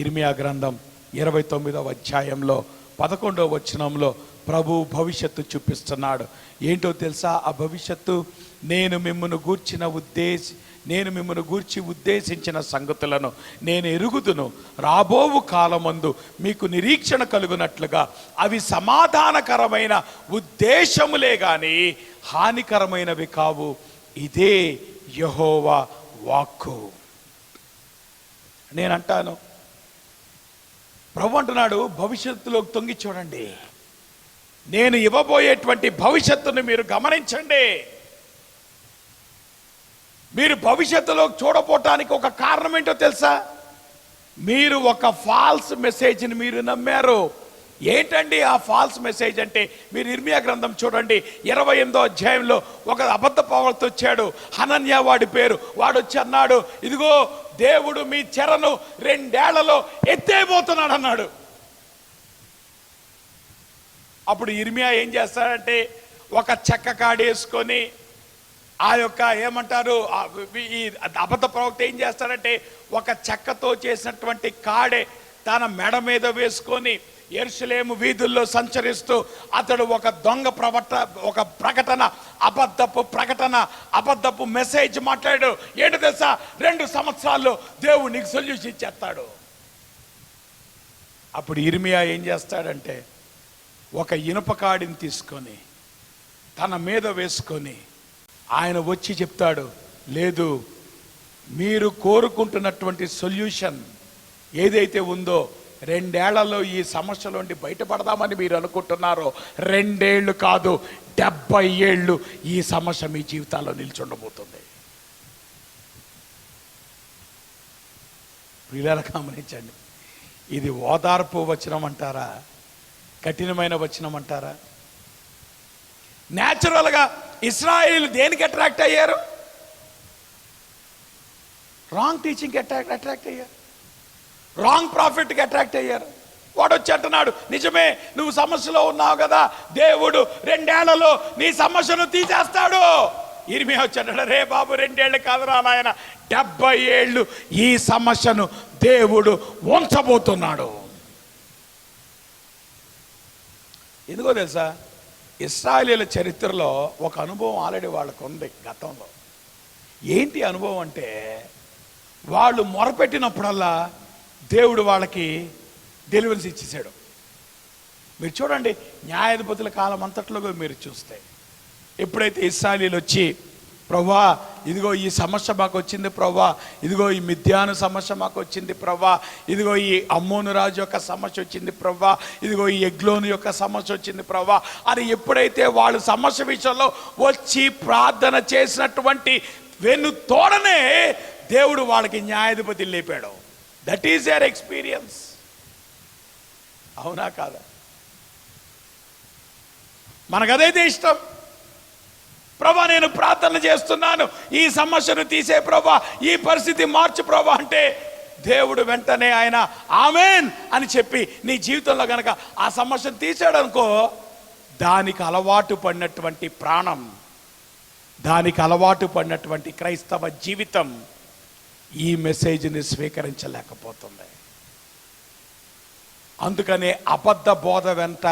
ఇర్మియా గ్రంథం 29వ అధ్యాయంలో 11వ వచనంలో ప్రభు భవిష్యత్తు చూపిస్తున్నాడు. ఏంటో తెలుసా ఆ భవిష్యత్తు? నేను మిమ్మల్ని గూర్చి ఉద్దేశించిన సంగతులను నేను ఎరుగుదును. రాబోవు కాలమందు మీకు నిరీక్షణ కలుగునట్లుగా అవి సమాధానకరమైన ఉద్దేశములే గాని హానికరమైనవి కావు. ఇదే యెహోవా వాక్కు. నేనంటాను, ప్రభు అంటున్నాడు, భవిష్యత్తులోకి తొంగి చూడండి. నేను ఇవ్వబోయేటువంటి భవిష్యత్తును మీరు గమనించండి. మీరు భవిష్యత్తులో చూడపోవటానికి ఒక కారణం ఏంటో తెలుసా? మీరు ఒక ఫాల్స్ మెసేజ్ని మీరు నమ్మారు. ఏంటండి ఆ ఫాల్స్ మెసేజ్ అంటే? మీరు ఇర్మియా గ్రంథం చూడండి, 28వ అధ్యాయంలో ఒక అబద్ధ ప్రవక్త వచ్చాడు, హనన్యా వాడి పేరు. వాడు వచ్చి అన్నాడు, ఇదిగో దేవుడు మీ చెరను 2 ఏళ్లలో ఎత్తేయబోతున్నాడు అన్నాడు. అప్పుడు ఇర్మియా ఏం చేస్తాడంటే, ఒక చెక్క కాడేసుకొని ఆ యొక్క ఏమంటారు, ఈ అబద్ధ ప్రవక్త ఏం చేస్తాడంటే, ఒక చెక్కతో చేసినటువంటి కాడే తన మెడ మీద వేసుకొని యెరూషలేము వీధుల్లో సంచరిస్తూ అతడు ఒక దొంగ ఒక ప్రకటన, అబద్ధపు మెసేజ్ మాట్లాడాడు. ఏంటో తెలుసా? 2 సంవత్సరాల్లో దేవుడు నీకు సొల్యూషన్ ఇచ్చేస్తాడు. అప్పుడు ఇర్మియా ఏం చేస్తాడంటే, ఒక ఇనుప కాడిని తీసుకొని తన మీద వేసుకొని ఆయన వచ్చి చెప్తాడు, లేదు, మీరు కోరుకుంటున్నటువంటి సొల్యూషన్ ఏదైతే ఉందో 2 ఏళ్లలో ఈ సమస్యలోండి బయటపడదామని మీరు అనుకుంటున్నారో, 2 ఏళ్ళు కాదు 70 ఏళ్ళు ఈ సమస్య మీ జీవితాల్లో నిల్చుండబోతుంది. ప్రియులారా గమనించండి, ఇది ఓదార్పు వచనం అంటారా, కఠినమైన వచనం అంటారా? న్యాచురల్గా ఇశ్రాయేలు దేనికి అట్రాక్ట్ అయ్యారు? రాంగ్ టీచింగ్కి అట్రాక్ట్ అయ్యారు, రాంగ్ ప్రాఫిట్కి అట్రాక్ట్ అయ్యారు. వాడు వచ్చి అంటున్నాడు, నిజమే నువ్వు సమస్యలో ఉన్నావు కదా, దేవుడు 2 ఏళ్లలో నీ సమస్యను తీసేస్తాడు. ఇర్మియా వచ్చి అంటాడు, రే బాబు 2 ఏళ్ళు కాదురా నాయన, 70 ఏళ్ళు ఈ సమస్యను దేవుడు ఉంచబోతున్నాడు. ఎందుకో తెలుసా? ఇశ్రాయేలీయుల చరిత్రలో ఒక అనుభవం ఆల్రెడీ వాళ్ళకు ఉంది గతంలో. ఏంటి అనుభవం అంటే, వాళ్ళు మొరపెట్టినప్పుడల్లా దేవుడు వాళ్ళకి డెలివరీస్ ఇచ్చేసాడు. మీరు చూడండి, న్యాయాధిపతుల కాలం అంతట్లో మీరు చూస్తే, ఎప్పుడైతే ఇశ్రాయేలీయులు వచ్చి, ప్రభువా ఇదిగో ఈ సమస్య మాకు వచ్చింది ప్రభువా, ఇదిగో ఈ మిద్యాను సమస్య మాకు వచ్చింది ప్రభువా, ఇదిగో ఈ అమ్మోను రాజు యొక్క సమస్య వచ్చింది ప్రభువా, ఇదిగో ఈ ఎగ్లోను యొక్క సమస్య వచ్చింది ప్రభువా అని ఎప్పుడైతే వాళ్ళు సమస్య విషయంలో వచ్చి ప్రార్థన చేసినటువంటి తోడనే దేవుడు వాళ్ళకి న్యాయాధిపతి లేపాడు. That is their experience. అవునా కాదా? మనకదైతే ఇష్టం. ప్రభా నేను ప్రార్థన చేస్తున్నాను, ఈ సమస్యను తీసే ప్రభా, ఈ పరిస్థితి మార్చు ప్రభా అంటే దేవుడు వెంటనే ఆయన ఆమేన్ అని చెప్పి నీ జీవితంలో గనక ఆ సమస్యను తీసాడు అనుకో, దానికి అలవాటు పడినటువంటి ప్రాణం, దానికి అలవాటు పడినటువంటి క్రైస్తవ జీవితం ఈ మెసేజ్ని స్వీకరించలేకపోతుంది. అందుకనే అబద్ధ బోధ వెంట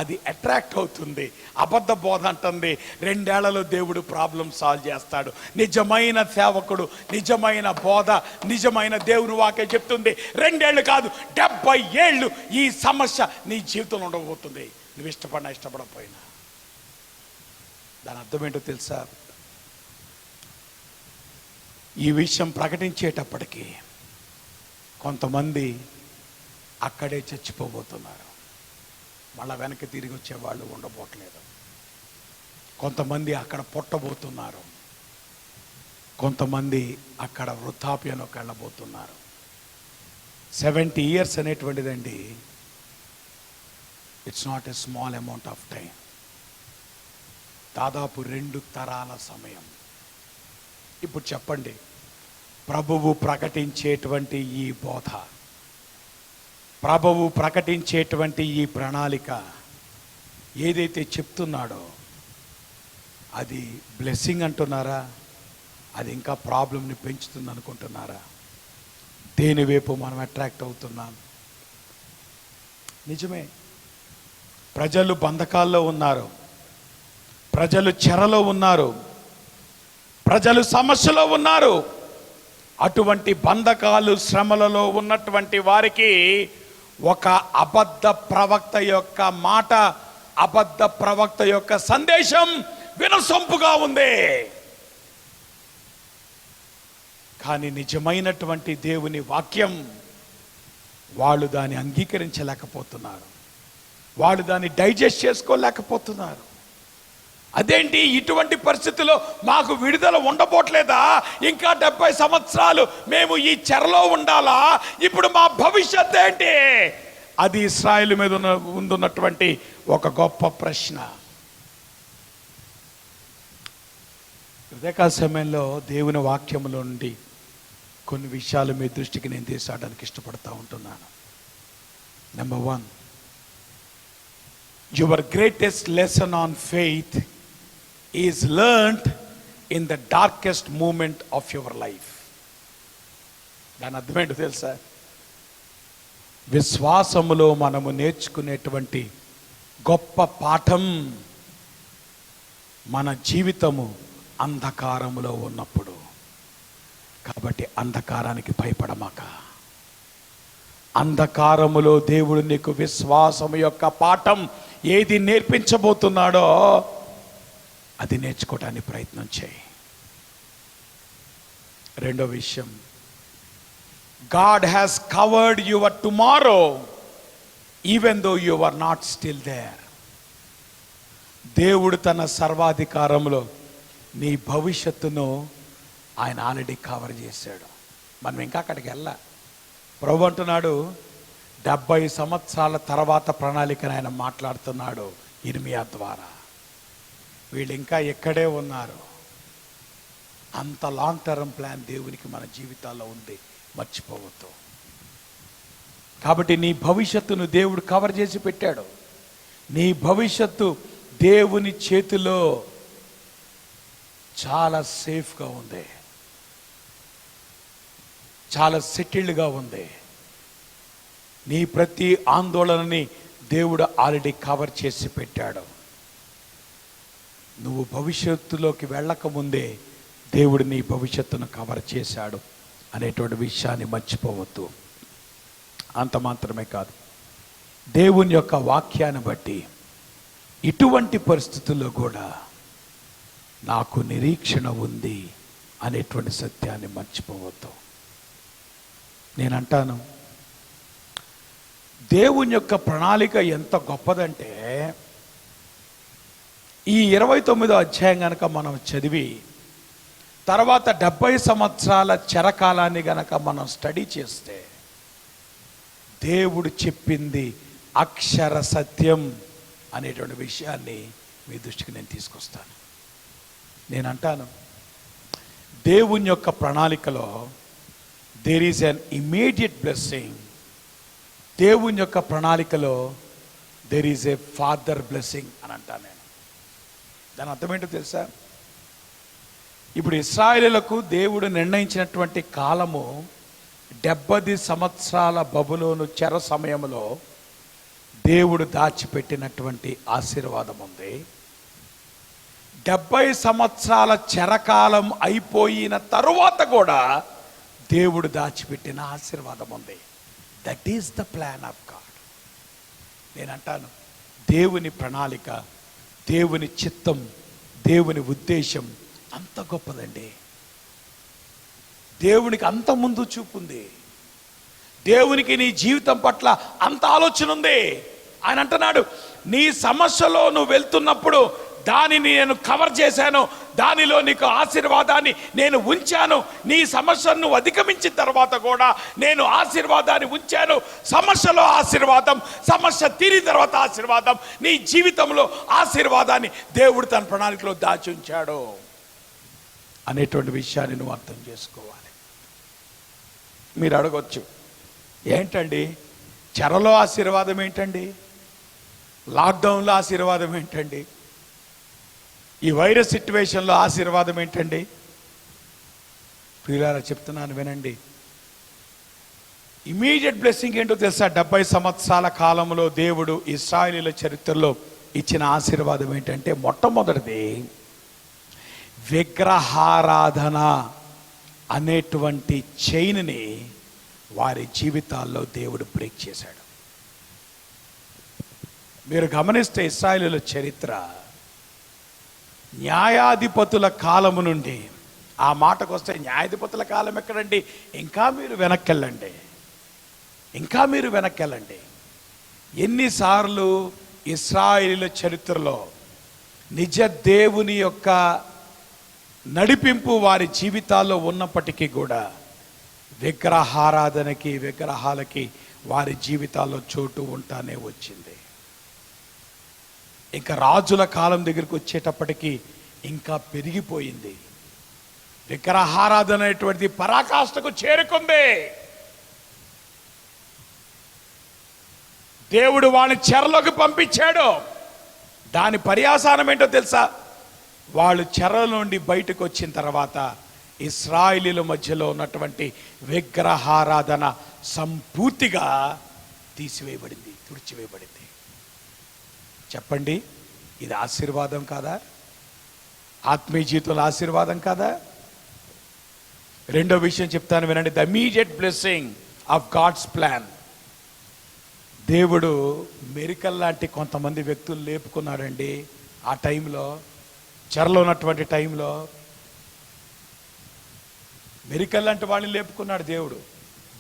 అది అట్రాక్ట్ అవుతుంది. అబద్ధ బోధ అంటుంది 2 ఏళ్లలో దేవుడు ప్రాబ్లం సాల్వ్ చేస్తాడు. నిజమైన సేవకుడు, నిజమైన బోధ, నిజమైన దేవుని వాక్యం చెప్తుంది 2 ఏళ్ళు కాదు 70 ఏళ్ళు ఈ సమస్య నీ జీవితంలో ఉండబోతుంది, నువ్వు ఇష్టపడినా ఇష్టపడకపోయినా. దాని అర్థం ఏంటో తెలుసా? ఈ విషయం ప్రకటించేటప్పటికీ కొంతమంది అక్కడే చచ్చిపోబోతున్నారు, మళ్ళా వెనక్కి తిరిగి వచ్చేవాళ్ళు ఉండబోట్లేదు. కొంతమంది అక్కడ పుట్టబోతున్నారు, కొంతమంది అక్కడ వృద్ధాప్యంలోకి వెళ్ళబోతున్నారు. 70 years అనేటువంటిదండి, it's not a small amount of time. దాదాపు 2 తరాల సమయం. ఇప్పుడు చెప్పండి, ప్రభువు ప్రకటించేటువంటి ఈ బోధ, ప్రభువు ప్రకటించేటువంటి ఈ ప్రణాళిక ఏదైతే చెప్తున్నాడో అది బ్లెస్సింగ్ అంటున్నారా? అది ఇంకా ప్రాబ్లంని పెంచుతుంది అనుకుంటున్నారా? దేని వైపు మనం అట్రాక్ట్ అవుతున్నాం? నిజమే, ప్రజలు బంధకాల్లో ఉన్నారు, ప్రజలు చెరలో ఉన్నారు, ప్రజలు సమస్యలో ఉన్నారు. అటువంటి బంధకాలు, శ్రమలలో ఉన్నటువంటి వారికి ఒక అబద్ధ ప్రవక్త యొక్క మాట, అబద్ధ ప్రవక్త యొక్క సందేశం వినసొంపుగా ఉంది. కానీ నిజమైనటువంటి దేవుని వాక్యం వాళ్ళు దాన్ని అంగీకరించలేకపోతున్నారు, వాళ్ళు దాన్ని డైజెస్ట్ చేసుకోలేకపోతున్నారు. అదేంటి, ఇటువంటి పరిస్థితుల్లో మాకు విడుదల ఉండబోట్లేదా? ఇంకా 70 సంవత్సరాలు మేము ఈ చెరలో ఉండాలా? ఇప్పుడు మా భవిష్యత్ ఏంటి? అది ఇశ్రాయేలు మీద ఉన్నటువంటి ఒక గొప్ప ప్రశ్న. ఉదయకాల సమయంలో దేవుని వాక్యములో నుండి కొన్ని విషయాలు మీ దృష్టికి నేను తీసుకురావడానికి ఇష్టపడతా ఉంటున్నాను. Number 1, your greatest lesson on faith is learned in the darkest moment of your life. దాని అర్థమేంటో తెలుసా? విశ్వాసములో మనము నేర్చుకునేటువంటి గొప్ప పాఠం మన జీవితము అంధకారములో ఉన్నప్పుడు. కాబట్టి అంధకారానికి భయపడమాక. అంధకారములో దేవుడు నీకు విశ్వాసం యొక్క పాఠం ఏది నేర్పించబోతున్నాడో అది నేర్చుకోవడానికి ప్రయత్నం చేయి. రెండో విషయం, God has covered your tomorrow even though you are not still there. దేవుడు తన సర్వాధికారంలో నీ భవిష్యత్తును ఆయన ఆల్రెడీ కవర్ చేశాడు. మనం ఇంకా అక్కడికి వెళ్ళా. ప్రభు అంటున్నాడు 70 సంవత్సరాల తర్వాత ప్రణాళికను ఆయన మాట్లాడుతున్నాడు ఇర్మియా ద్వారా. వీళ్ళు ఇంకా ఎక్కడే ఉన్నారు. అంత లాంగ్ టర్మ్ ప్లాన్ దేవునికి మన జీవితాల్లో ఉంది, మర్చిపోవద్దు. కాబట్టి నీ భవిష్యత్తును దేవుడు కవర్ చేసి పెట్టాడు. నీ భవిష్యత్తు దేవుని చేతిలో చాలా సేఫ్గా ఉంది, చాలా సెటిల్డ్గా ఉంది. నీ ప్రతి ఆందోళనని దేవుడు ఆల్రెడీ కవర్ చేసి పెట్టాడు. నువ్వు భవిష్యత్తులోకి వెళ్ళకముందే దేవుడు నీ భవిష్యత్తును కవర్ చేశాడు అనేటువంటి విషయాన్ని మర్చిపోవద్దు. అంత మాత్రమే కాదు, దేవుని యొక్క వాక్యాన్ని బట్టి ఇటువంటి పరిస్థితుల్లో కూడా నాకు నిరీక్షణ ఉంది అనేటువంటి సత్యాన్ని మర్చిపోవద్దు. నేనంటాను, దేవుని యొక్క ప్రణాళిక ఎంత గొప్పదంటే, ఈ 29వ అధ్యాయం గనక మనం చదివి తర్వాత 70 సంవత్సరాల చెరకాలాన్ని గనక మనం స్టడీ చేస్తే దేవుడు చెప్పింది అక్షర సత్యం అనేటువంటి విషయాన్ని మీ దృష్టికి నేను తీసుకొస్తాను. నేనంటాను, దేవుని యొక్క ప్రణాళికలో there is an immediate blessing. దేవుని యొక్క ప్రణాళికలో there is a father blessing అని అంటాను నేను. దాని అర్థమేంటో తెలుసా? ఇప్పుడు ఇశ్రాయేలులకు దేవుడు నిర్ణయించినటువంటి కాలము 70 సంవత్సరాల బబులోను చెర సమయంలో దేవుడు దాచిపెట్టినటువంటి ఆశీర్వాదం ఉంది. 70 సంవత్సరాల చెరకాలం అయిపోయిన తరువాత కూడా దేవుడు దాచిపెట్టిన ఆశీర్వాదం ఉంది. That is the plan of God. నేనంటాను, దేవుని ప్రణాళిక, దేవుని చిత్తం, దేవుని ఉద్దేశం అంత గొప్పదండి. దేవునికి అంత ముందు చూపుంది. దేవునికి నీ జీవితం పట్ల అంత ఆలోచన ఉంది. ఆయన అంటున్నాడు, నీ సమస్యలో నువ్వు వెళ్తున్నప్పుడు దానిని నేను కవర్ చేశాను, దానిలో నీకు ఆశీర్వాదాన్ని నేను ఉంచాను. నీ సమస్యను నువ్వు అధిగమించిన తర్వాత కూడా నేను ఆశీర్వాదాన్ని ఉంచాను. సమస్యలో ఆశీర్వాదం, సమస్య తీరిన తర్వాత ఆశీర్వాదం, నీ జీవితంలో ఆశీర్వాదాన్ని దేవుడు తన ప్రణాళికలో దాచి ఉంచాడు అనేటువంటి విషయాన్ని నువ్వు అర్థం చేసుకోవాలి. మీరు అడగొచ్చు, ఏంటండి చెరలో ఆశీర్వాదం ఏంటండి, లాక్డౌన్లో ఆశీర్వాదం ఏంటండి? ఈ వైరస్ సిట్యువేషన్లో ఆశీర్వాదం ఏంటండి? ప్రియులారా చెప్తున్నాను వినండి. ఇమీడియట్ బ్లెస్సింగ్ ఏంటో తెలుసా? 70 సంవత్సరాల కాలంలో దేవుడు ఇశ్రాయేలీయుల చరిత్రలో ఇచ్చిన ఆశీర్వాదం ఏంటంటే, మొట్టమొదటిది విగ్రహారాధన అనేటువంటి చైన్ని వారి జీవితాల్లో దేవుడు బ్రేక్ చేశాడు. మీరు గమనిస్తే ఇశ్రాయేలీయుల చరిత్ర న్యాయాధిపతుల కాలము నుండి, ఆ మాటకు వస్తే న్యాయాధిపతుల కాలం ఎక్కడండి? ఇంకా మీరు వెనక్కెళ్ళండి. ఎన్నిసార్లు ఇశ్రాయేలీయుల చరిత్రలో నిజ దేవుని యొక్క నడిపింపు వారి జీవితాల్లో ఉన్నప్పటికీ కూడా విగ్రహారాధనకి, విగ్రహాలకి వారి జీవితాల్లో చోటు ఉంటానే వచ్చింది. ఇంకా రాజుల కాలం దగ్గరికి వచ్చేటప్పటికి ఇంకా పెరిగిపోయింది. విగ్రహారాధన అనేటువంటిది పరాకాష్ఠకు చేరుకుంది. దేవుడు వాళ్ళని చెరలోకి పంపించాడు. దాని పర్యాసానం ఏంటో తెలుసా? వాళ్ళు చెరల నుండి బయటకు వచ్చిన తర్వాత ఇశ్రాయేలీయుల మధ్యలో ఉన్నటువంటి విగ్రహారాధన సంపూర్తిగా తీసివేయబడింది, తుడిచివేయబడింది. చెప్పండి, ఇది ఆశీర్వాదం కాదా? ఆత్మీయ జీవితంలో ఆశీర్వాదం కాదా? రెండో విషయం చెప్తాను వినండి. The immediate blessing of God's plan. దేవుడు మెరికల్ లాంటి కొంతమంది వ్యక్తులు లేపుకున్నాడండి. ఆ టైంలో, చెరలో ఉన్నటువంటి టైంలో మెరికల్ లాంటి వాళ్ళని లేపుకున్నాడు దేవుడు.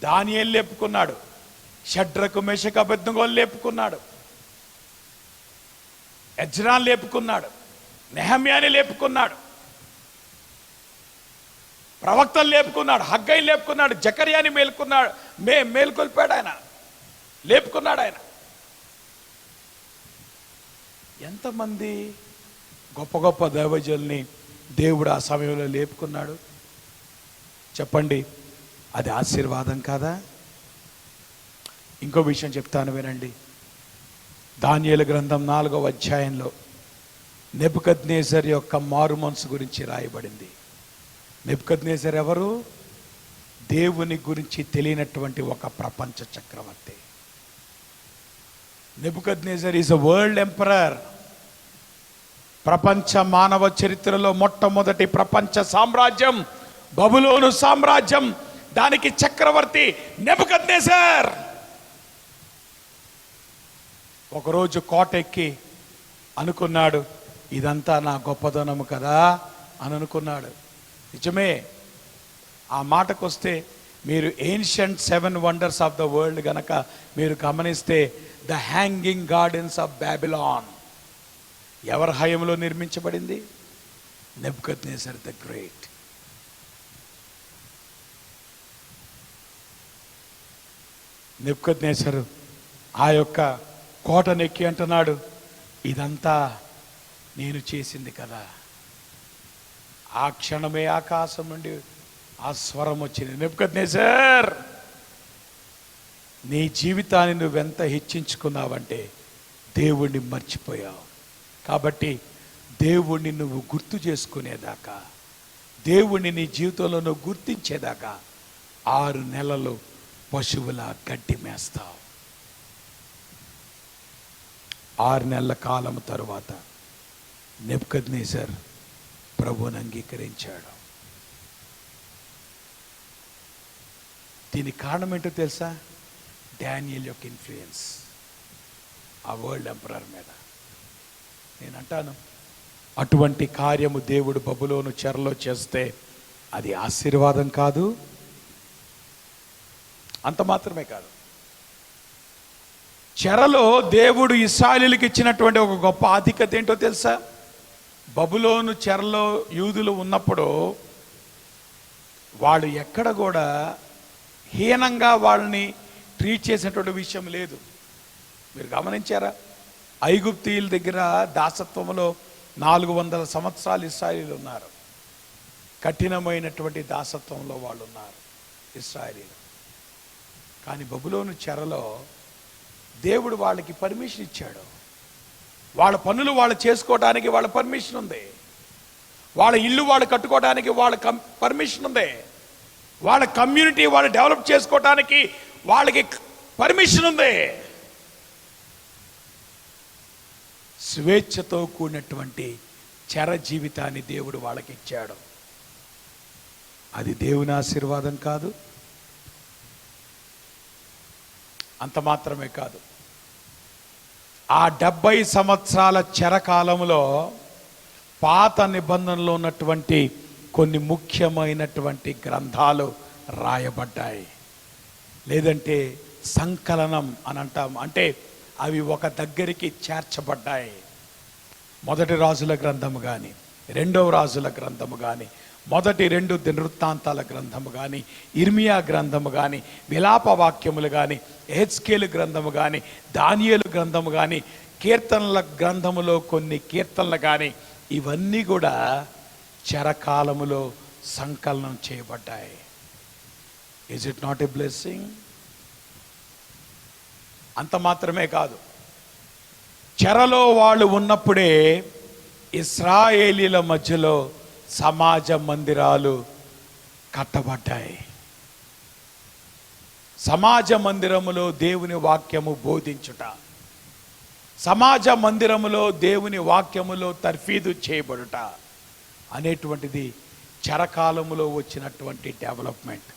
దానియేలు లేపుకున్నాడు, షడ్రకు మెషకు అబేద్నెగోలు లేపుకున్నాడు, ఎజ్రాను లేపుకున్నాడు, నెహమ్యాని లేపుకున్నాడు, ప్రవక్తలు లేపుకున్నాడు, హగ్గయి లేపుకున్నాడు, జకర్యాని మేల్కొల్పాడు ఆయన, లేపుకున్నాడు ఆయన. ఎంతమంది గొప్ప గొప్ప దైవజనుల్ని దేవుడు ఆ సమయంలో లేపుకున్నాడు. చెప్పండి, అది ఆశీర్వాదం కాదా? ఇంకో విషయం చెప్తాను వినండి. దానియేలు గ్రంథం 4వ అధ్యాయంలో నెబుకద్నెజర్ యొక్క మారు మనసు గురించి రాయబడింది. నెబుకద్నెజర్ ఎవరు? దేవుని గురించి తెలియనటువంటి ఒక ప్రపంచ చక్రవర్తి. Nebuchadnezzar is a world emperor. ప్రపంచ మానవ చరిత్రలో మొట్టమొదటి ప్రపంచ సామ్రాజ్యం బబులోను సామ్రాజ్యం. దానికి చక్రవర్తి నెబుకద్నెజర్. ఒకరోజు కోట ఎక్కి అనుకున్నాడు, ఇదంతా నా గొప్పదనము కదా అని అనుకున్నాడు. నిజమే. ఆ మాటకొస్తే మీరు ancient 7 wonders of the world గనక మీరు గమనిస్తే, the hanging gardens of Babylon ఎవరి హయంలో నిర్మించబడింది? Nebuchadnezzar the great. నెబుకద్నెజర్ ఆ యొక్క కోటనెక్కి అంటున్నాడు, ఇదంతా నేను చేసింది కదా. ఆ క్షణమే ఆకాశం నుండి ఆ స్వరం వచ్చింది, నెబుకద్నెజర్, నీ జీవితాన్ని నువ్వెంత హెచ్చించుకున్నావంటే దేవుణ్ణి మర్చిపోయావు. కాబట్టి దేవుణ్ణి నువ్వు గుర్తు చేసుకునేదాకా, దేవుణ్ణి నీ జీవితంలో నువ్వు గుర్తించేదాకా 6 నెలలు పశువుల గడ్డి మేస్తావు. 6 నెలల కాలం తరువాత నెబుకద్నెజర్ ప్రభువుని అంగీకరించాడు. దీనికి కారణం ఏంటో తెలుసా? డానియేల్ యొక్క ఇన్ఫ్లుయెన్స్ ఆ వరల్డ్ ఎంపరర్ మీద. నేను అంటాను, అటువంటి కార్యము దేవుడు బబులోను చెరలో చేస్తే అది ఆశీర్వాదం కాదు. అంత మాత్రమే కాదు, చెరలో దేవుడు ఇశ్రాయేలీయులకు ఇచ్చినటువంటి ఒక గొప్ప ఆధిక్యత ఏంటో తెలుసా? బబులోను చెరలో యూదులు ఉన్నప్పుడు వాళ్ళు ఎక్కడ కూడా హీనంగా వాళ్ళని ట్రీట్ చేసినటువంటి విషయం లేదు. మీరు గమనించారా? ఐగుప్తీయుల దగ్గర దాసత్వంలో 400 సంవత్సరాలు ఇశ్రాయేలీయులు ఉన్నారు. కఠినమైనటువంటి దాసత్వంలో వాళ్ళు ఉన్నారు ఇశ్రాయేలీయులు. కానీ బబులోను చెరలో దేవుడు వాళ్ళకి పర్మిషన్ ఇచ్చాడు. వాళ్ళ పనులు వాళ్ళు చేసుకోవడానికి వాళ్ళ పర్మిషన్ ఉంది. వాళ్ళ ఇల్లు వాళ్ళు కట్టుకోవడానికి వాళ్ళ పర్మిషన్ ఉంది. వాళ్ళ కమ్యూనిటీ వాళ్ళు డెవలప్ చేసుకోవడానికి వాళ్ళకి పర్మిషన్ ఉంది. స్వేచ్ఛతో కూడినటువంటి చర జీవితాన్ని దేవుడు వాళ్ళకి ఇచ్చాడు. అది దేవుని ఆశీర్వాదం కాదు? అంత మాత్రమే కాదు, ఆ 70 సంవత్సరాల చెరకాలంలో పాత నిబంధనలో ఉన్నటువంటి కొన్ని ముఖ్యమైనటువంటి గ్రంథాలు రాయబడ్డాయి. లేదంటే సంకలనం అని అంటాం, అంటే అవి ఒక దగ్గరికి చేర్చబడ్డాయి. మొదటి రాజుల గ్రంథము కానీ, రెండవ రాజుల గ్రంథము కానీ, మొదటి 2 దినవృత్తాంతాల గ్రంథము కానీ, ఇర్మియా గ్రంథము కానీ, విలాప వాక్యములు కానీ, ఎహెజ్కేలు గ్రంథము కానీ, దానియేలు గ్రంథము కానీ, కీర్తనల గ్రంథములో కొన్ని కీర్తనలు కానీ, ఇవన్నీ కూడా చెరకాలములో సంకలనం చేయబడ్డాయి. Is it not a blessing? అంత మాత్రమే కాదు, చెరలో వాళ్ళు ఉన్నప్పుడే ఇశ్రాయేలీల మధ్యలో సమాజ మందిరాలు కట్టబడ్డాయి. సమాజ మందిరములో దేవుని వాక్యము బోధించుట, సమాజ మందిరములో దేవుని వాక్యములో తర్ఫీదు చేయబడుట అనేటువంటిది చెరకాలములో వచ్చినటువంటి డెవలప్మెంట్.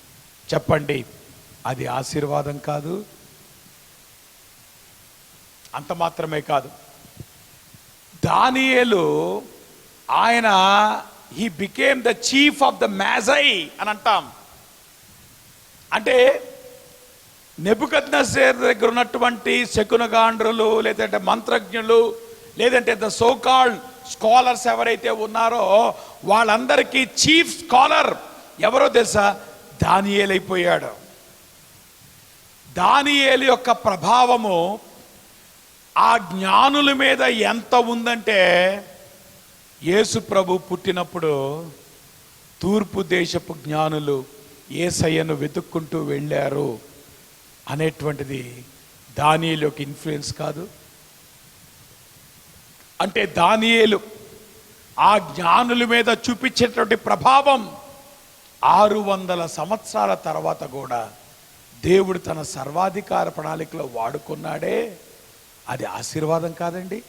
చెప్పండి, అది ఆశీర్వాదం కాదు? అంత మాత్రమే కాదు, దానియేలు ఆయన he became the chief of the magi అని అంటాం. అంటే నెబుకద్నెజర్ దగ్గర ఉన్నటువంటి శకునగాండ్రులు, లేదంటే మంత్రజ్ఞులు, లేదంటే ద సోకాల్డ్ స్కాలర్స్ ఎవరైతే ఉన్నారో వాళ్ళందరికీ చీఫ్ స్కాలర్ ఎవరో తెలుసా? దానియేలు అయిపోయాడు. దానియేలు యొక్క ప్రభావము ఆ జ్ఞానుల మీద ఎంత ఉందంటే, యేసు ప్రభు పుట్టినప్పుడు తూర్పు దేశపు జ్ఞానులు యేసయ్యను వెతుక్కుంటూ వెళ్ళారు అనేటువంటిది దానియేలు యొక్క ఇన్ఫ్లుయెన్స్ కాదు? అంటే దానియేలు ఆ జ్ఞానుల మీద చూపించేటువంటి ప్రభావం 600 సంవత్సరాల తర్వాత కూడా దేవుడు తన సర్వాధికార ప్రణాళికలో వాడుకున్నాడే, అది ఆశీర్వాదం కాదండి?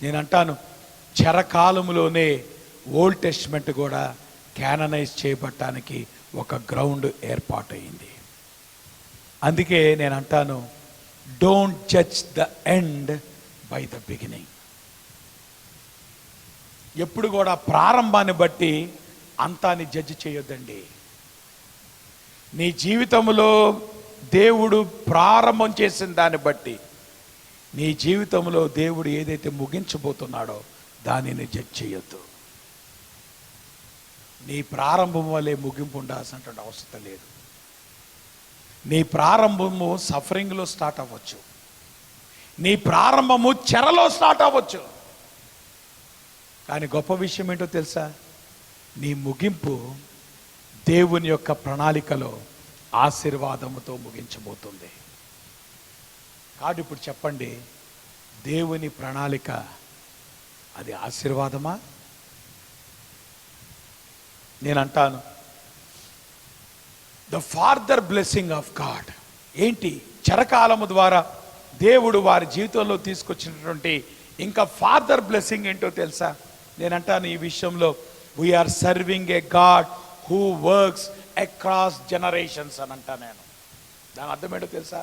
నేను అంటాను, చెరకాలంలోనే ఓల్డ్ టెస్ట్మెంట్ కూడా క్యాననైజ్ చేయబడటానికి ఒక గ్రౌండ్ ఏర్పాటయింది. అందుకే నేను అంటాను, don't judge the end by the beginning. ఎప్పుడు కూడా ప్రారంభాన్ని బట్టి అంతాన్ని జడ్జి చేయొద్దండి. నీ జీవితంలో దేవుడు ప్రారంభం చేసిన దాన్ని బట్టి నీ జీవితంలో దేవుడు ఏదైతే ముగించబోతున్నాడో దానిని జడ్జ్ చేయొద్దు. నీ ప్రారంభం వల్లే ముగింపు ఉండాల్సినటువంటి అవసరం లేదు. నీ ప్రారంభము సఫరింగ్లో స్టార్ట్ అవ్వచ్చు, నీ ప్రారంభము చెరలో స్టార్ట్ అవ్వచ్చు. కానీ గొప్ప విషయం ఏంటో తెలుసా? నీ ముగింపు దేవుని యొక్క ప్రణాళికలో ఆశీర్వాదముతో ముగించబోతుంది. కాబట్టి ఇప్పుడు చెప్పండి, దేవుని ప్రణాళిక అది ఆశీర్వాదమా? నేను అంటాను, the farther blessing of God ఏంటి? చెరకాలము ద్వారా దేవుడు వారి జీవితంలో తీసుకొచ్చినటువంటి ఇంకా ఫార్దర్ బ్లెస్సింగ్ ఏంటో తెలుసా? నేను అంటాను, ఈ విషయంలో we are serving a God who works across generations అని అంటా. నేను దాని అర్థం ఏంటో తెలుసా?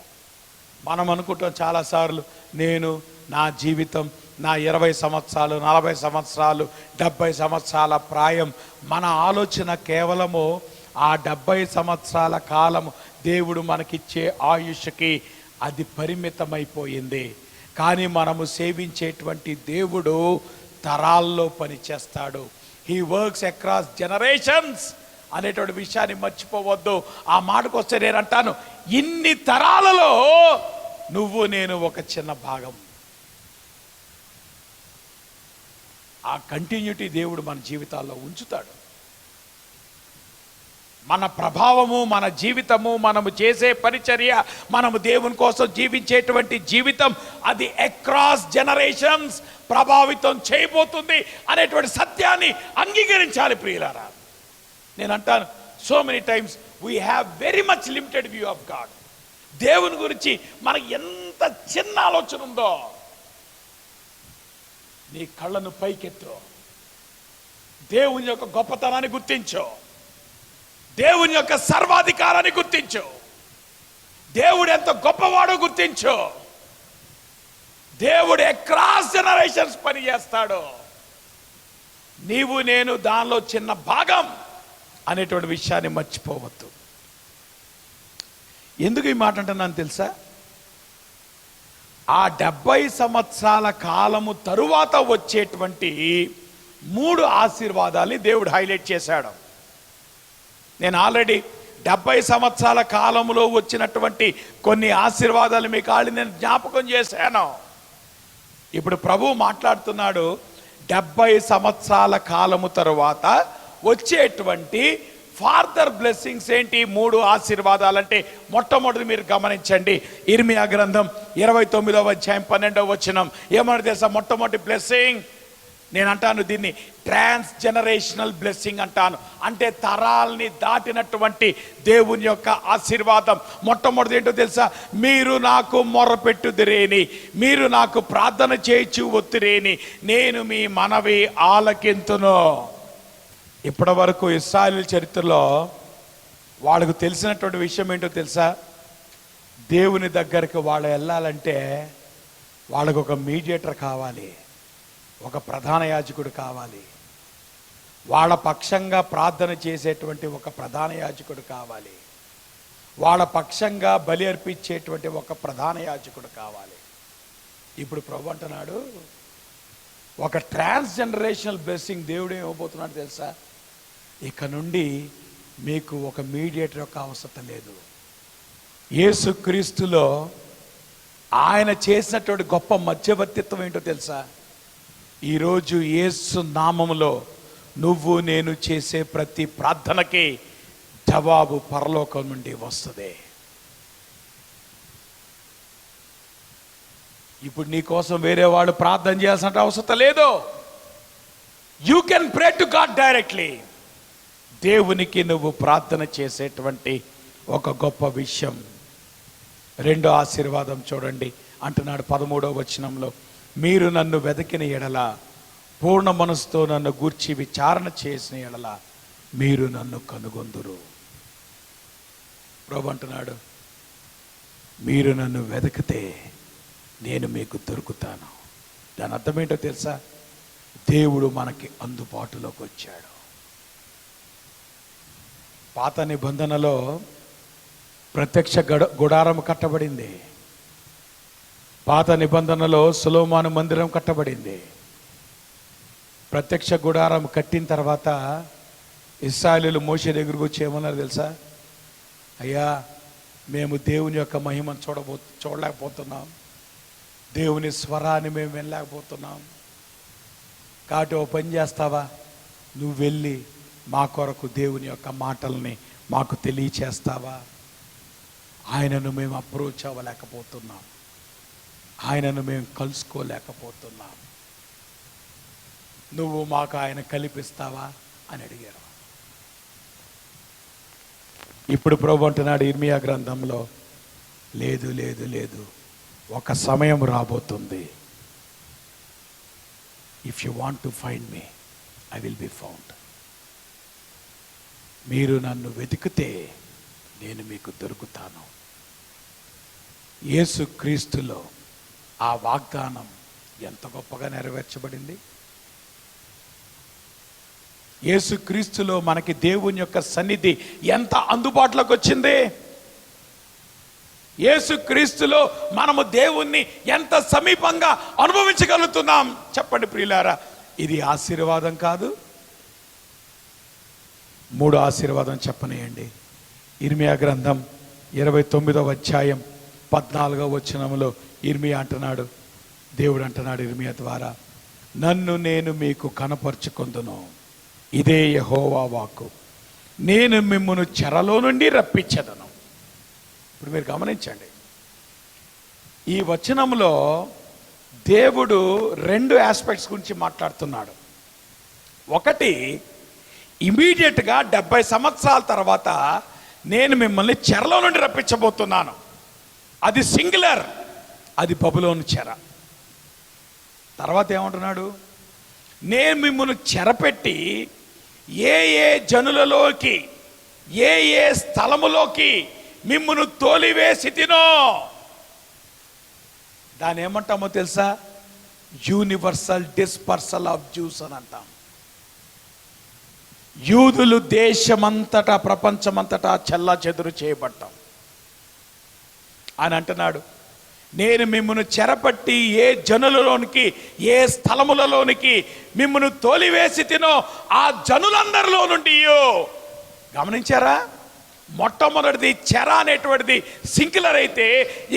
మనం అనుకుంటాం చాలాసార్లు, నేను నా జీవితం, నా 20 సంవత్సరాలు, 40 సంవత్సరాలు, 70 సంవత్సరాల ప్రాయం, మన ఆలోచన కేవలము ఆ 70 సంవత్సరాల కాలము దేవుడు మనకిచ్చే ఆయుష్కి అది పరిమితమైపోయింది. కానీ మనము సేవించేటువంటి దేవుడు తరాల్లో పనిచేస్తాడు. హీ వర్క్స్ అక్రాస్ జనరేషన్స్ అనేటువంటి విషయాన్ని మర్చిపోవద్దు. ఆ మాటకు వస్తే నేను అంటాను, ఇన్ని తరాలలో నువ్వు నేను ఒక చిన్న భాగం. ఆ కంటిన్యూటీ దేవుడు మన జీవితాల్లో ఉంచుతాడు. మన ప్రభావము, మన జీవితము, మనము చేసే పరిచర్య, మనము దేవుని కోసం జీవించేటువంటి జీవితం అది అక్రాస్ జనరేషన్స్ ప్రభావితం చేయబోతుంది అనేటువంటి సత్యాన్ని అంగీకరించాలి ప్రియులారా. నేను అంటాను, so many times we have very much limited view of God. దేవుని గురించి మనకి ఎంత చిన్న ఆలోచన ఉందో. నీ కళ్ళను పైకెత్తు, దేవుని యొక్క గొప్పతనాన్ని గుర్తించు, దేవుని యొక్క సర్వాధికారాన్ని గుర్తించు, దేవుడు ఎంత గొప్పవాడో గుర్తించు. దేవుడు అక్రాస్ జనరేషన్స్ పని చేస్తాడు. నీవు నేను దానిలో చిన్న భాగం అనేటువంటి విషయాన్ని మర్చిపోవద్దు. ఎందుకు ఈ మాట అంటున్నాను తెలుసా? ఆ 70 సంవత్సరాల కాలము తరువాత వచ్చేటువంటి 3 ఆశీర్వాదాల్ని దేవుడు హైలైట్ చేశాడు. నేను ఆల్రెడీ 70 సంవత్సరాల కాలంలో వచ్చినటువంటి కొన్ని ఆశీర్వాదాలు మీకు నేను జ్ఞాపకం చేశాను. ఇప్పుడు ప్రభువు మాట్లాడుతున్నాడు, 70 సంవత్సరాల కాలము తరువాత వచ్చేటువంటి ఫార్దర్ బ్లెస్సింగ్స్ ఏంటి? 3 ఆశీర్వాదాలంటే మొట్టమొదటి మీరు గమనించండి, ఇర్మియా గ్రంథం 29వ అధ్యాయం 12వ వచనం ఏమన్నా తెలుసా? మొట్టమొదటి బ్లెస్సింగ్, నేను అంటాను దీన్ని ట్రాన్స్ జనరేషనల్ బ్లెస్సింగ్ అంటాను. అంటే తరాల్ని దాటినటువంటి దేవుని యొక్క ఆశీర్వాదం. మొట్టమొదటి ఏంటో తెలుసా? మీరు నాకు మొర్రపెట్టుదిరేని, మీరు నాకు ప్రార్థన చేయించు ఒత్తిరేని, నేను మీ మనవి ఆలకింతును. ఇప్పటి వరకు ఇశ్రాయేలు చరిత్రలో వాళ్ళకు తెలిసినటువంటి విషయం ఏంటో తెలుసా? దేవుని దగ్గరికి వాళ్ళు వెళ్ళాలంటే వాళ్ళకు ఒక మీడియేటర్ కావాలి, ఒక ప్రధాన యాజకుడు కావాలి, వాళ్ళ పక్షంగా ప్రార్థన చేసేటువంటి ఒక ప్రధాన యాజకుడు కావాలి, వాళ్ళ పక్షంగా బలి అర్పించేటువంటి ఒక ప్రధాన యాజకుడు కావాలి. ఇప్పుడు ప్రభు అంటున్నాడు, ఒక ట్రాన్స్ జనరేషనల్ బ్లెస్సింగ్ దేవుడు ఏమవుతున్నాడు తెలుసా? ఇక నుండి మీకు ఒక మీడియేటర్ యొక్క అవసరం లేదు. యేసుక్రీస్తులో ఆయన చేసినటువంటి గొప్ప మధ్యవర్తిత్వం ఏంటో తెలుసా? ఈరోజు యేసు నామములో నువ్వు నేను చేసే ప్రతి ప్రార్థనకి జవాబు పరలోకం నుండి వస్తుంది. ఇప్పుడు నీ కోసం వేరే వాడు ప్రార్థన చేయాల్సిన అవసరం లేదు. You can pray to God directly. దేవునికి నువ్వు ప్రార్థన చేసేటువంటి ఒక గొప్ప విషయం. 2వ ఆశీర్వాదం చూడండి, అంటున్నాడు 13వ వచనంలో, మీరు నన్ను వెతికిన ఎడల, పూర్ణ మనసుతో నన్ను గూర్చి విచారణ చేసిన ఎడల మీరు నన్ను కనుగొందురు. ప్రభు అంటున్నాడు, మీరు నన్ను వెతికితే నేను మీకు దొరుకుతాను. దాని అర్థం ఏంటో తెలుసా? దేవుడు మనకి అందుబాటులోకి వచ్చాడు. పాత నిబంధనలో ప్రత్యక్ష గుడారం కట్టబడింది. పాత నిబంధనలో సొలొమోను మందిరం కట్టబడింది. ప్రత్యక్ష గుడారం కట్టిన తర్వాత ఇశ్రాయేలీయులు మోషే దగ్గరకు వచ్చి ఏమన్నారు తెలుసా? అయ్యా, మేము దేవుని యొక్క మహిమను చూడలేకపోతున్నాం, దేవుని స్వరాన్ని మేము వినలేకపోతున్నాం. కాబట్టి ఓ పని చేస్తావా? నువ్వు వెళ్ళి మా కొరకు దేవుని యొక్క మాటల్ని మాకు తెలియచేస్తావా? ఆయనను మేము అప్రోచ్ అవ్వలేకపోతున్నాం, ఆయనను మేము కలుసుకోలేకపోతున్నాం, నువ్వు మాకు ఆయన కల్పిస్తావా అని అడిగారు. ఇప్పుడు ప్రభు అంటున్నాడు ఇర్మియా గ్రంథంలో, లేదు లేదు లేదు, ఒక సమయం రాబోతుంది. If you want to find me, I will be found. మీరు నన్ను వెతికితే నేను మీకు దొరుకుతాను. యేసుక్రీస్తులో ఆ వాగ్దానం ఎంత గొప్పగా నెరవేర్చబడింది. యేసుక్రీస్తులో మనకి దేవుని యొక్క సన్నిధి ఎంత అందుబాటులోకి వచ్చింది. యేసుక్రీస్తులో మనము దేవుణ్ణి ఎంత సమీపంగా అనుభవించగలుగుతున్నాం. చెప్పండి ప్రియులారా, ఇది ఆశీర్వాదం కాదు? 3వ ఆశీర్వాదం చెప్పనేయండి. ఇర్మియా గ్రంథం 29వ అధ్యాయం 14వ వచనంలో ఇర్మియా అంటున్నాడు, దేవుడు అంటున్నాడు ఇర్మియా ద్వారా, నన్ను నేను మీకు కనపరుచుకొందును, ఇదే యెహోవా వాక్కు, నేను మిమ్మును చెరలో నుండి రప్పించదను. ఇప్పుడు మీరు గమనించండి, ఈ వచనంలో దేవుడు రెండు ఆస్పెక్ట్స్ గురించి మాట్లాడుతున్నాడు. ఒకటి, ఇమీడియట్గా 70 సంవత్సరాల తర్వాత నేను మిమ్మల్ని చెరలో నుండి రప్పించబోతున్నాను. అది సింగులర్, అది బబులోను చెర. తర్వాత ఏమంటున్నాడు, నేను మిమ్మల్ని చెరపెట్టి ఏ ఏ జనులలోకి, ఏ ఏ స్థలములోకి మిమ్మల్ని తోలివేసి తినో. దాన్ని ఏమంటామో తెలుసా? యూనివర్సల్ డిస్పర్సల్ ఆఫ్ జ్యూస్ అని అంటాం. యూదులు దేశమంతటా, ప్రపంచమంతటా చెల్లా చెదురు చేయబడ్డాం అని అంటున్నాడు. నేను మిమ్మల్ని చెరపట్టి ఏ జనులలోనికి, ఏ స్థలములలోనికి మిమ్మల్ని తోలివేసి తినో ఆ జనులందరిలో నుండి. గమనించారా? మొట్టమొదటిది చెర అనేటువంటిది సింగులర్ అయితే,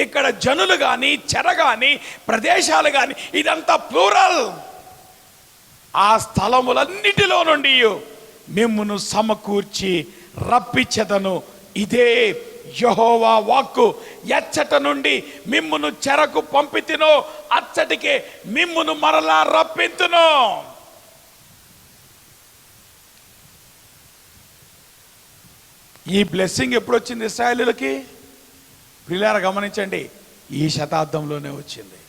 ఇక్కడ జనులు కానీ, చెర కానీ, ప్రదేశాలు కానీ, ఇదంతా ప్లూరల్. ఆ స్థలములన్నిటిలో నుండి మిమ్మును సమకూర్చి రప్పించెదను. ఇదే యెహోవా వాక్కు. ఎచ్చట నుండి మిమ్మును చెరకు పంపితినో అచ్చటికే మిమ్మును మరలా రప్పింతును. ఈ బ్లెస్సింగ్ ఎప్పుడు వచ్చింది ఇశ్రాయేలులకి? ప్రియులారా గమనించండి, ఈ శతాబ్దంలోనే వచ్చింది.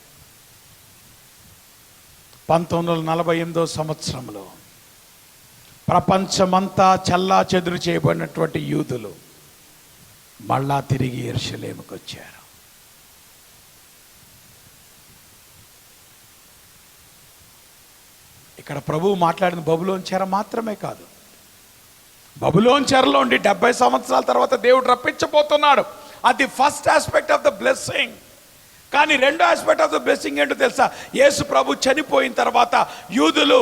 1948 సంవత్సరంలో ప్రపంచమంతా చల్లా చెదురు చేయబడినటువంటి యూదులు మళ్ళా తిరిగి యెరూషలేముకు వచ్చారు. ఇక్కడ ప్రభువు మాట్లాడిన బబులోను చెర మాత్రమే కాదు, బబులోను చెరలో ఉండి 70 సంవత్సరాల తర్వాత దేవుడు రప్పించబోతున్నాడు. అది first aspect of the blessing. కానీ రెండో ఆస్పెక్ట్ ఆఫ్ ద బ్లెస్సింగ్ ఏంటో తెలుసా? యేసు ప్రభు చనిపోయిన తర్వాత యూదులు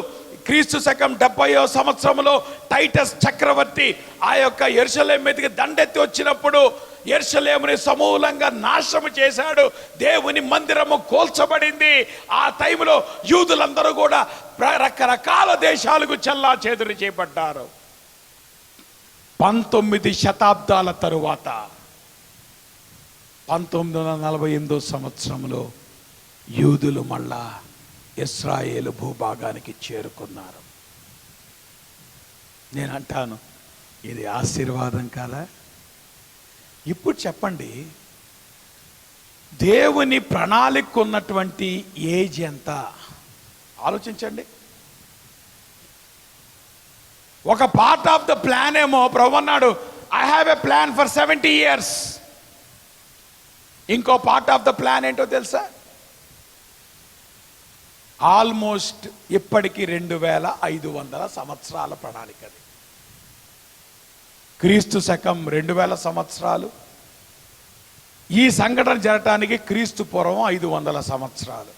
క్రీస్తు శకం 70వ సంవత్సరంలో టైటస్ చక్రవర్తి ఆ యొక్క యెరూషలేం మీదకి దండెత్తి వచ్చినప్పుడు యెరూషలేముని సమూలంగా నాశనం చేశాడు. దేవుని మందిరము కూల్చబడింది. ఆ టైంలో యూదులందరూ కూడా రకరకాల దేశాలకు చెల్లా చెదురు చేయబడ్డారు. 19 శతాబ్దాల తరువాత 1948 సంవత్సరంలో యూదులు మళ్ళా ఇశ్రాయేలు భూభాగానికి చేరుకున్నారు. నేను అంటాను, ఇది ఆశీర్వాదం కాదా? ఇప్పుడు చెప్పండి, దేవుని ప్రణాళిక ఉన్నటువంటి ఏజ్ ఎంత ఆలోచించండి. ఒక పార్ట్ ఆఫ్ ద ప్లాన్ ఏమో ప్రభు అన్నాడు, I have a plan for 70 years. ఇంకో పార్ట్ ఆఫ్ ద ప్లాన్ ఏంటో తెలుసా? ఆల్మోస్ట్ ఇప్పటికి 2500 సంవత్సరాల ప్రణాళిక. అది క్రీస్తు శకం 2000 సంవత్సరాలు. ఈ సంఘటన జరగటానికి క్రీస్తు పూర్వం 500 సంవత్సరాలు.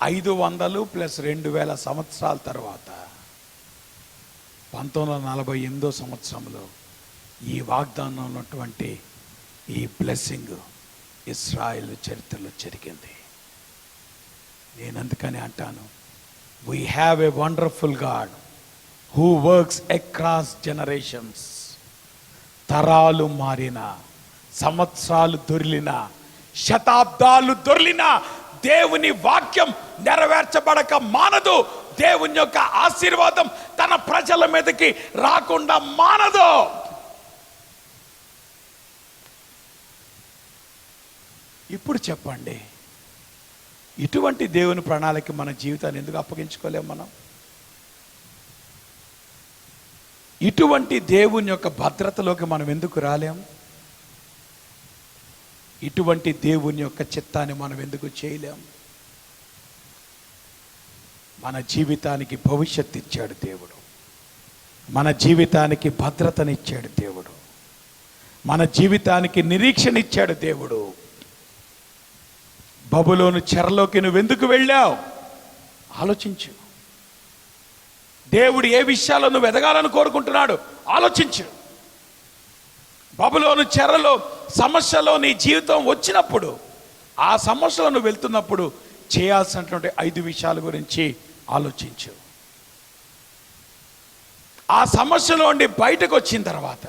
500 ప్లస్ 2000 సంవత్సరాల తర్వాత 1948 సంవత్సరంలో ఈ వాగ్దానం ఉన్నటువంటి ఈ బ్లెస్సింగ్ ఇశ్రాయేలు చరిత్రలో జరిగింది. నేను అందుకని అంటాను, we have a wonderful God who works across generations. తరాలు మారిన, సంవత్సరాలు దొర్లిన, శతాబ్దాలు దొర్లిన దేవుని వాక్యం నెరవేర్చబడక మానదు. దేవుని యొక్క ఆశీర్వాదం తన ప్రజల మీదకి రాకుండా మానదు. ఇప్పుడు చెప్పండి, ఇటువంటి దేవుని ప్రణాళిక మన జీవితాన్ని ఎందుకు అప్పగించుకోలేం మనం? ఇటువంటి దేవుని యొక్క భద్రతలోకి మనం ఎందుకు రాలేం? ఇటువంటి దేవుని యొక్క చిత్తాన్ని మనం ఎందుకు చేయలేం? మన జీవితానికి భవిష్యత్తు ఇచ్చాడు దేవుడు, మన జీవితానికి భద్రతనిచ్చాడు దేవుడు, మన జీవితానికి నిరీక్షణ ఇచ్చాడు దేవుడు. బబులోను చెరలోకి నువ్వెందుకు వెళ్ళావు? ఆలోచించు. దేవుడు ఏ విషయాల్లో నువ్వు ఎదగాలని కోరుకుంటున్నాడు ఆలోచించు. బబులోను చెరలో సమస్యలో నీ జీవితం వచ్చినప్పుడు, ఆ సమస్యలో నువ్వు వెళ్తున్నప్పుడు చేయాల్సినటువంటి 5 విషయాల గురించి ఆలోచించు. ఆ సమస్యలో నుండి బయటకు వచ్చిన తర్వాత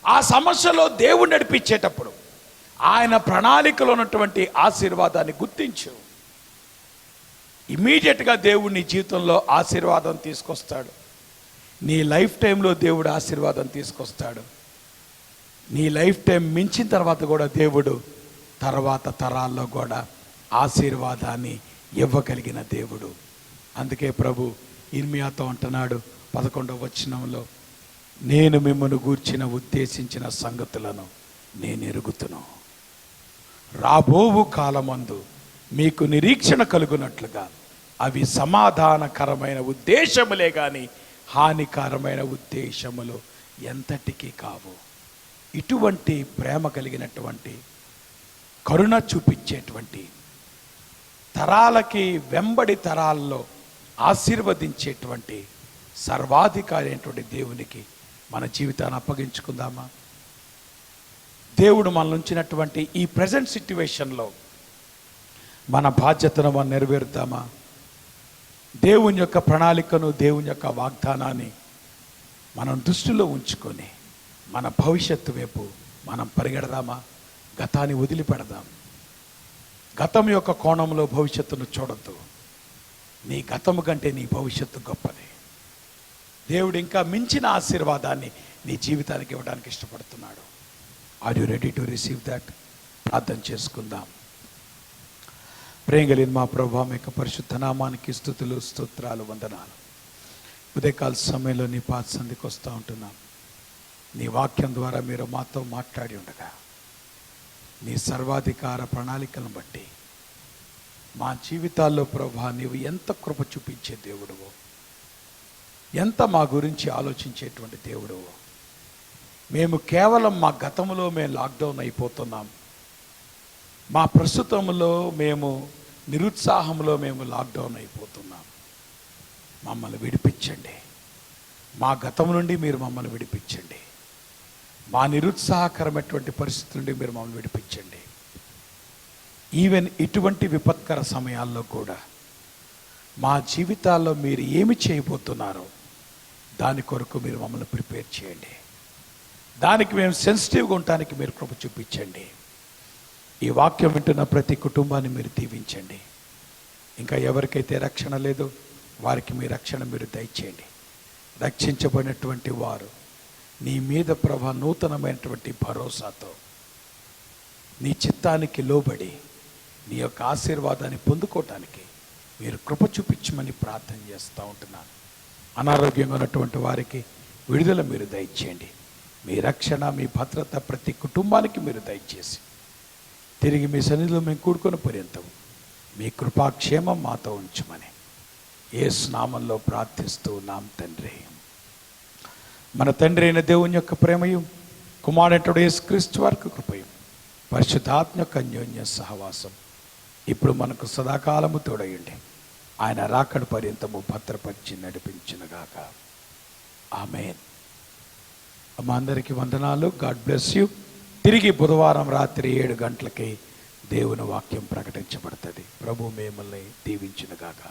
ఆ సమస్యలో దేవుడు నడిపించేటప్పుడు ఆయన ప్రణాళికలో ఉన్నటువంటి ఆశీర్వాదాన్ని గుర్తించు. ఇమీడియట్గా దేవుడు నీ జీవితంలో ఆశీర్వాదం తీసుకొస్తాడు. నీ లైఫ్ టైంలో దేవుడు ఆశీర్వాదం తీసుకొస్తాడు. నీ లైఫ్ టైం మించిన తర్వాత కూడా దేవుడు తర్వాత తరాల్లో కూడా ఆశీర్వాదాన్ని ఇవ్వగలిగిన దేవుడు. అందుకే ప్రభు ఇర్మియాతో అంటున్నాడు 11వ వచనంలో, నేను మిమ్మల్ని గూర్చిన ఉద్దేశించిన సంగతులను నేను ఎరుగుతును, రాబోవు కాలమందు మీకు నిరీక్షణ కలుగునట్లుగా అవి సమాధానకరమైన ఉద్దేశములే కానీ హానికరమైన ఉద్దేశములు ఎంతటికీ కావు. ఇటువంటి ప్రేమ కలిగినటువంటి, కరుణ చూపించేటువంటి, తరాలకి వెంబడి తరాల్లో ఆశీర్వదించేటువంటి సర్వాధికారి అయినటువంటి దేవునికి మన జీవితాన్ని అప్పగించుకుందామా? దేవుడు మనల్ని ఉంచినటువంటి ఈ ప్రజెంట్ సిట్యువేషన్లో మన బాధ్యతను మనం నెరవేరుద్దామా? దేవుని యొక్క ప్రణాళికను, దేవుని యొక్క వాగ్దానాన్ని మనం దృష్టిలో ఉంచుకొని మన భవిష్యత్తు వైపు మనం పరిగెడదామా? గతాన్ని వదిలిపెడదాం. గతం యొక్క కోణంలో భవిష్యత్తును చూడద్దు. నీ గతము కంటే నీ భవిష్యత్తు గొప్పది. దేవుడు ఇంకా మించిన ఆశీర్వాదాన్ని నీ జీవితానికి ఇవ్వడానికి ఇష్టపడుతున్నాడు. Are you ready to receive that? ప్రార్థన చేసుకుందాం. ప్రేంగలిన్ మా ప్రభా, మీ యొక్క పరిశుద్ధ నామానికి స్తుతులు, స్తోత్రాలు, వందనాలు. ఉదయకాల సమయంలో నీ పాద సంధికి వస్తూ ఉంటున్నాం. నీ వాక్యం ద్వారా మీరు మాతో మాట్లాడి ఉండగా నీ సర్వాధికార ప్రణాళికలను బట్టి మా జీవితాల్లో ప్రభా నీవు ఎంత కృప చూపించే దేవుడువో, ఎంత మా గురించి ఆలోచించేటువంటి దేవుడువో. మేము కేవలం మా గతంలో మేము లాక్డౌన్ అయిపోతున్నాం, మా ప్రస్తుతంలో మేము నిరుత్సాహంలో మేము లాక్డౌన్ అయిపోతున్నాం. మమ్మల్ని విడిపించండి. మా గతం నుండి మీరు మమ్మల్ని విడిపించండి. మా నిరుత్సాహకరమైనటువంటి పరిస్థితి నుండి మీరు మమ్మల్ని విడిపించండి. ఈవెన్ ఇటువంటి విపత్కర సమయాల్లో కూడా మా జీవితాల్లో మీరు ఏమి చేయబోతున్నారో దాని కొరకు మీరు మమ్మల్ని ప్రిపేర్ చేయండి. దానికి మేము సెన్సిటివ్గా ఉండటానికి మీరు కృప చూపించండి. ఈ వాక్యం వింటున్న ప్రతి కుటుంబాన్ని మీరు దీవించండి. ఇంకా ఎవరికైతే రక్షణ లేదో వారికి మీ రక్షణ మీరు దయచేయండి. రక్షించబడినటువంటి వారు నీ మీద ప్రభా నూతనమైనటువంటి భరోసాతో నీ చిత్తానికి లోబడి నీ యొక్క ఆశీర్వాదాన్ని పొందుకోవటానికి మీరు కృప చూపించమని ప్రార్థన చేస్తూ ఉంటున్నాను. అనారోగ్యంగా ఉన్నటువంటి వారికి విడుదల మీరు దయచేయండి. మీ రక్షణ, మీ భద్రత ప్రతి కుటుంబానికి మీరు దయచేసి తిరిగి మీ సన్నిధిలో మేము కూడుకొని పర్యంతం మీ కృపాక్షేమం మాతో ఉంచమని యేసు నామంలో ప్రార్థిస్తూ ఉన్నాం తండ్రి. మన తండ్రి అయిన దేవుని యొక్క ప్రేమయు, కుమారుడు యేసుక్రీస్తు వారికి కృపయు, పరిశుద్ధాత్మ యొక్క అన్యోన్య సహవాసం ఇప్పుడు మనకు సదాకాలము తోడయండి. ఆయన రాకడ పర్యంతము భద్రపరిచి నడిపించునుగాక. ఆమేన్. మా అందరికీ వందనాలు. God bless you. తిరిగి బుధవారం రాత్రి 7 గంటలకి దేవుని వాక్యం ప్రకటించబడుతుంది. ప్రభు మిమ్మల్ని దీవించునుగాక.